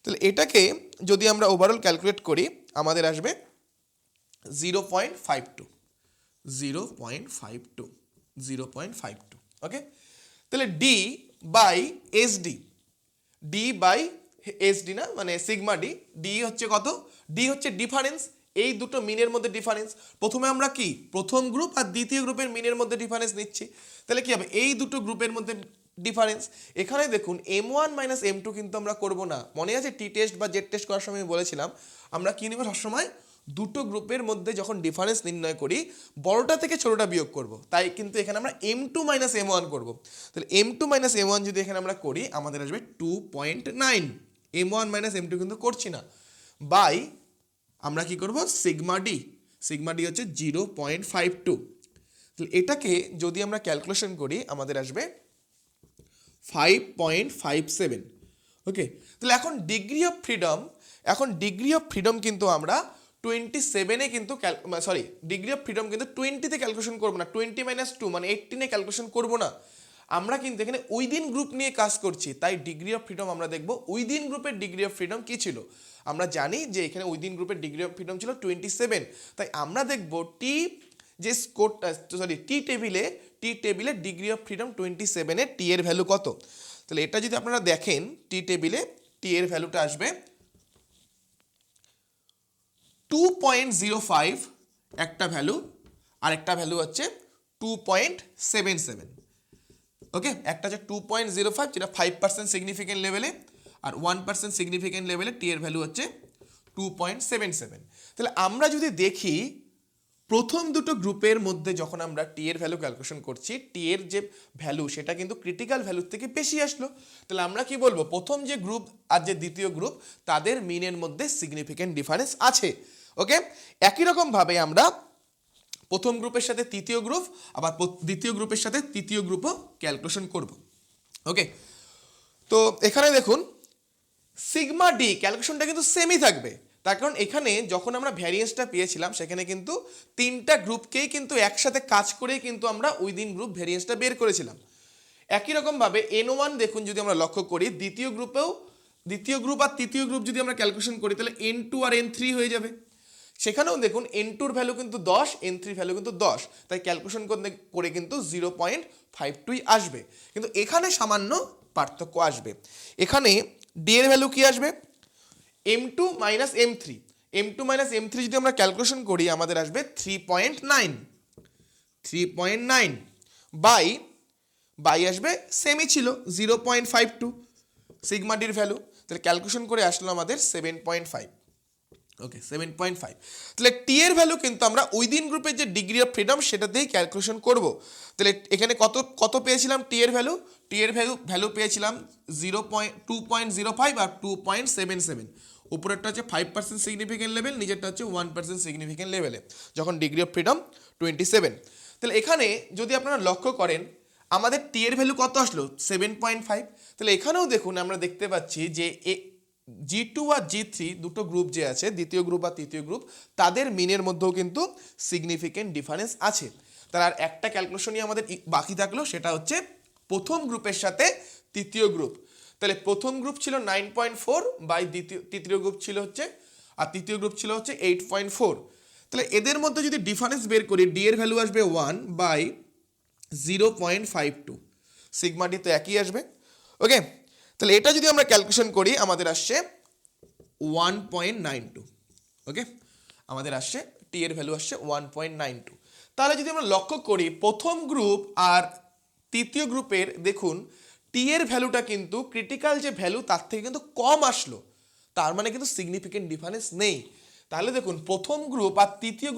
তাহলে এটাকে যদি আমরা ওভারঅল ক্যালকুলেট করি আমাদের আসবে 0.52। ওকে, তাহলে ডি বাই এসডি না মানে সিগমা ডি হচ্ছে কত, ডি হচ্ছে ডিফারেন্স, এই দুটো মিনের মধ্যে ডিফারেন্স। প্রথমে আমরা কি প্রথম গ্রুপ আর দ্বিতীয় গ্রুপের মিনের মধ্যে ডিফারেন্স নিচ্ছি, তাহলে কি হবে এই দুটো গ্রুপের মধ্যে ডিফারেন্স। এখানে দেখুন M1 মাইনাস M2 কিন্তু আমরা করব না, মনে আছে টি টেস্ট বা জেড টেস্ট করার সময় বলেছিলাম আমরা কি নেব সবসময় দুটো গ্রুপের মধ্যে যখন ডিফারেন্স নির্ণয় করি বড়টা থেকে ছোটটা বিয়োগ করব, তাই কিন্তু এখানে আমরা M2 মাইনাস M1 করব। তাহলে M2 মাইনাস M1 যদি এখানে আমরা করি আমাদের আসবে 2.9, M1 মাইনাস M2 কিন্তু করছি না, বাই আমরা কি করব সিগমা ডি হচ্ছে 0.52। তাহলে এটাকে যদি আমরা ক্যালকুলেশন করি আমাদের আসবে 5.57। ওকে, তাহলে এখন ডিগ্রি অফ ফ্রিডম কিন্তু আমরা 27-এ কিন্তু ডিগ্রি অফ ফ্রিডম কিন্তু 20-তে ক্যালকুলেশন করবো না, 20 মাইনাস 2 মানে 18-এ ক্যালকুলেশন করবো না, আমরা কিন্তু এখানে উইদিন গ্রুপ নিয়ে কাজ করছি। তাই ডিগ্রি অফ ফ্রিডম আমরা দেখব উইদিন গ্রুপের ডিগ্রি অফ ফ্রিডম কি ছিল, আমরা জানি যে এখানে উইদিন গ্রুপের ডিগ্রি অফ ফ্রিডম ছিল 27। তাই আমরা দেখব টি টেবিলে ডিগ্রি অফ ফ্রিডম 27-এ টি এর ভ্যালু কত। তাহলে এটা যদি আপনারা দেখেন টি টেবিলে টি এর ভ্যালুটা আসবে 2.05 একটা ভ্যালু, আরেকটা ভ্যালু হচ্ছে 2.77। ওকে, একটা হচ্ছে 2.05 যেটা 5% সিগনিফিকেন্ট লেভেলে, আর 1% সিগনিফিকেন্ট লেভেলে টি এর ভ্যালু হচ্ছে 2.77। তাহলে আমরা যদি দেখি প্রথম দুটো গ্রুপের মধ্যে যখন আমরা টি এর ভ্যালু ক্যালকুলেশন করছি টি এর যে ভ্যালু সেটা কিন্তু ক্রিটিক্যাল ভ্যালুর থেকে বেশি আসলো। তাহলে আমরা কি বলবো, প্রথম যে গ্রুপ আর যে দ্বিতীয় গ্রুপ তাদের মিনের মধ্যে সিগনিফিকেন্ট ডিফারেন্স আছে। ওকে, একই রকমভাবে আমরা প্রথম গ্রুপের সাথে তৃতীয় গ্রুপ, আবার দ্বিতীয় গ্রুপের সাথে তৃতীয় গ্রুপও ক্যালকুলেশন করব। ওকে, তো এখানে দেখুন সিগমা ডি ক্যালকুলেশনটা কিন্তু সেমই থাকবে, তার কারণ এখানে যখন আমরা ভ্যারিয়েন্সটা পেয়েছিলাম সেখানে কিন্তু তিনটা গ্রুপকেই কিন্তু একসাথে কাজ করেই কিন্তু আমরা উইদিন গ্রুপ ভ্যারিয়েন্সটা বের করেছিলাম। একই রকমভাবে N1 দেখুন যদি আমরা লক্ষ্য করি দ্বিতীয় গ্রুপ আর তৃতীয় গ্রুপ যদি আমরা ক্যালকুলেশন করি তাহলে N2 আর N3 হয়ে যাবে। সেখানেও দেখুন N2 এর ভ্যালু কিন্তু 10, N3 ভ্যালু কিন্তু 10, তাই ক্যালকুলেশন করে কিন্তু 0.52 আসবে। কিন্তু এখানে সামান্য পার্থক্য আসবে, এখানে ডি এর ভ্যালু কি আসবে M2 minus M3, M2 minus M3 যদি আমরা ক্যালকুলেশন করি আমাদের আসবে 3.9 বাই আসবে সেমই ছিল 0.52 সিগমা ডির ভ্যালু, তাহলে ক্যালকুলেশন করে আসলো আমাদের 7.5। ওকে 7.5, তাহলে টি এর ভ্যালু কিন্তু আমরা উইদিন গ্রুপের যে ডিগ্রি অফ ফ্রিডম সেটা দিয়েই ক্যালকুলেশন করব। তাহলে এখানে কত পেয়েছিলাম টি এর ভ্যালু পেয়েছিলাম 2.05 আর 2.77, উপরেরটা হচ্ছে 5% সিগনিফিকেন্ট লেভেল, নিচেরটা হচ্ছে 1% সিগনিফিকেন্ট লেভেলে, যখন ডিগ্রি অফ ফ্রিডম 27। তাহলে এখানে যদি আপনারা লক্ষ্য করেন আমাদের টি এর ভ্যালু কত আসলো 7.5, তাহলে এখানেও দেখুন আমরা দেখতে পাচ্ছি যে G2 আর G3 দুটো গ্রুপ যে আছে দ্বিতীয় গ্রুপ আর তৃতীয় গ্রুপ তাদের মিনের মধ্যেও কিন্তু সিগনিফিকেন্ট ডিফারেন্স আছে। তার আর একটা ক্যালকুলেশনই আমাদের বাকি থাকলো, সেটা হচ্ছে প্রথম গ্রুপের সাথে তৃতীয় গ্রুপ। তাহলে প্রথম গ্রুপ ছিল 9.4 বাই তৃতীয় গ্রুপ ছিল হচ্ছে 8.4। তাহলে এদের মধ্যে যদি ডিফারেন্স বের করি ডি এর ভ্যালু আসবে 1 বাই 0.52, সিগমা ডি তো একই আসবে। ওকে, তাহলে এটা যদি আমরা ক্যালকুলেশন করি আমাদের আসছে 1.92। ওকে, আমাদের আসছে টি এর ভ্যালু আসছে 1.92। তাহলে যদি আমরা লক্ষ্য করি প্রথম গ্রুপ আর তৃতীয় গ্রুপের দেখুন টি এর ভ্যালুটা কিন্তু ক্রিটিক্যাল যে ভ্যালু তার থেকে কিন্তু কম আসলো, তার মানে কিন্তু সিগনিফিকেন্ট ডিফারেন্স নেই। তাহলে দেখুন প্রথম গ্রুপ আর তৃতীয়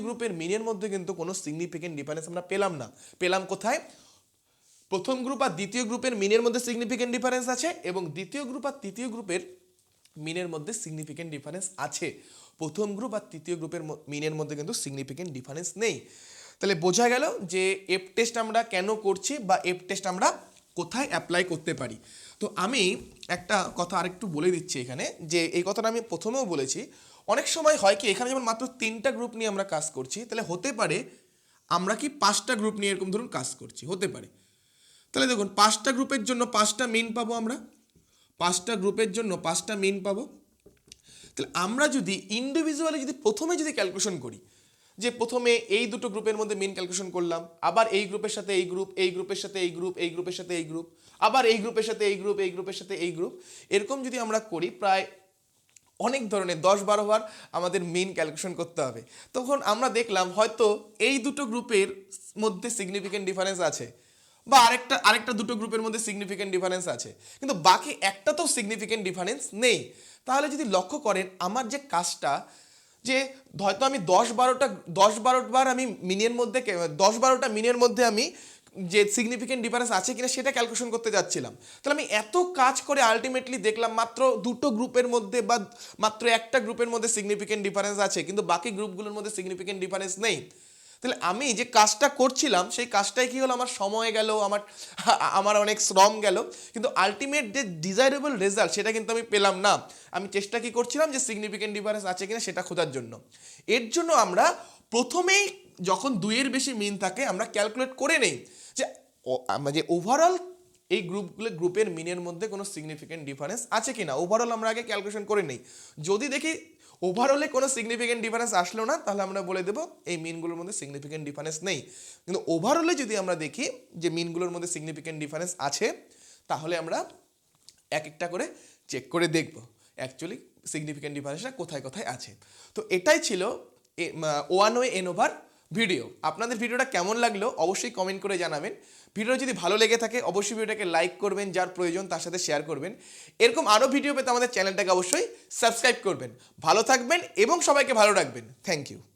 গ্রুপের মিনের মধ্যে কিন্তু কোনো সিগনিফিকেন্ট ডিফারেন্স আমরা পেলাম না। পেলাম কোথায়? প্রথম গ্রুপ আর দ্বিতীয় গ্রুপের মিনের মধ্যে সিগনিফিকেন্ট ডিফারেন্স আছে এবং দ্বিতীয় গ্রুপ আর তৃতীয় গ্রুপের মিনের মধ্যে সিগনিফিকেন্ট ডিফারেন্স আছে। প্রথম গ্রুপ আর তৃতীয় গ্রুপের মিনের মধ্যে কিন্তু সিগনিফিকেন্ট ডিফারেন্স নেই। তাহলে বোঝা গেল যে এফ টেস্ট আমরা কেন করছি বা এফ টেস্ট আমরা কোথায় অ্যাপ্লাই করতে পারি। তো আমি একটা কথা আরেকটু বলে দিচ্ছি এখানে, যে এই কথাটা আমি প্রথমেও বলেছি, অনেক সময় হয় কি এখানে যেমন মাত্র 3টা গ্রুপ নিয়ে আমরা কাজ করছি, তাহলে হতে পারে আমরা কি 5টা গ্রুপ নিয়ে এরকম ধরুন কাজ করছি, হতে পারে। তাহলে দেখুন 5টা গ্রুপের জন্য 5টা মিন পাবো, আমরা 5টা গ্রুপের জন্য 5টা মিন পাবো। তাহলে আমরা যদি ইন্ডিভিজুয়ালি প্রথমে ক্যালকুলেশন করি, যে প্রথমে এই দুটো গ্রুপের মধ্যে মিন ক্যালকুলেশন করলাম, আবার এই গ্রুপের সাথে এই গ্রুপ, এই গ্রুপের সাথে এই গ্রুপ, এই গ্রুপের সাথে এই গ্রুপ, আবার এই গ্রুপের সাথে এই গ্রুপ, এই গ্রুপের সাথে এই গ্রুপ, এরকম যদি আমরা করি প্রায় অনেক ধরনের 10-12 বার আমাদের মিন ক্যালকুলেশন করতে হবে। তখন আমরা দেখলাম হয়তো এই দুটো গ্রুপের মধ্যে সিগনিফিকেন্ট ডিফারেন্স আছে, বা আরেকটা দুটো গ্রুপের মধ্যে সিগনিফিকেন্ট ডিফারেন্স আছে, কিন্তু বাকি একটা তো সিগনিফিকেন্ট ডিফারেন্স নেই। তাহলে যদি লক্ষ্য করেন আমার যে কাজটা, যে হয়তো আমি 10-12বার আমি মিনের মধ্যে 10-12টা মিনের মধ্যে আমি যে সিগনিফিকেন্ট ডিফারেন্স আছে কিনা সেটা ক্যালকুলেশন করতে যাচ্ছিলাম, তাহলে আমি এত কাজ করে আলটিমেটলি দেখলাম মাত্র দুটো গ্রুপের মধ্যে বা মাত্র একটা গ্রুপের মধ্যে সিগনিফিকেন্ট ডিফারেন্স আছে, কিন্তু বাকি গ্রুপগুলোর মধ্যে সিগনিফিকেন্ট ডিফারেন্স নেই। তাহলে আমি যে কাজটা করছিলাম সেই কাজটাই কি হলো, আমার সময় গেল, আমার অনেক শ্রম গেল, কিন্তু আলটিমেট যে ডিজাইরেবল রেজাল্ট সেটা কিন্তু আমি পেলাম না। আমি চেষ্টা কি করছিলাম যে সিগনিফিকেন্ট ডিফারেন্স আছে কিনা সেটা খোঁজার জন্য। এর জন্য আমরা প্রথমেই যখন 2-এর বেশি মিন থাকে আমরা ক্যালকুলেট করে নেই যে ওভারঅল এই গ্রুপের মিনের মধ্যে কোনো সিগনিফিকেন্ট ডিফারেন্স আছে কিনা, ওভারঅল আমরা আগে ক্যালকুলেশন করে নেই। যদি দেখি ওভারঅলে কোনো সিগনিফিকেন্ট ডিফারেন্স আসলো না, তাহলে আমরা বলে দেবো এই মিনগুলোর মধ্যে সিগনিফিকেন্ট ডিফারেন্স নেই। কিন্তু ওভারঅলে যদি আমরা দেখি যে মিনগুলোর মধ্যে সিগনিফিকেন্ট ডিফারেন্স আছে, তাহলে আমরা এক একটা করে চেক করে দেখব অ্যাকচুয়ালি সিগনিফিকেন্ট ডিফারেন্সটা কোথায় কোথায় আছে। তো এটাই ছিল ওয়ান ওয়ে এনোভার ভিডিও। আপনাদের ভিডিওটা কেমন লাগলো অবশ্যই কমেন্ট করে জানাবেন। ভিডিও যদি ভালো লেগে থাকে অবশ্যই ভিডিওটাকে লাইক করবেন, যার প্রয়োজন তার সাথে শেয়ার করবেন। এরকম আরও ভিডিও পেতে আমাদের চ্যানেলটাকে অবশ্যই সাবস্ক্রাইব করবেন। ভালো থাকবেন এবং সবাইকে ভালো রাখবেন। Thank you.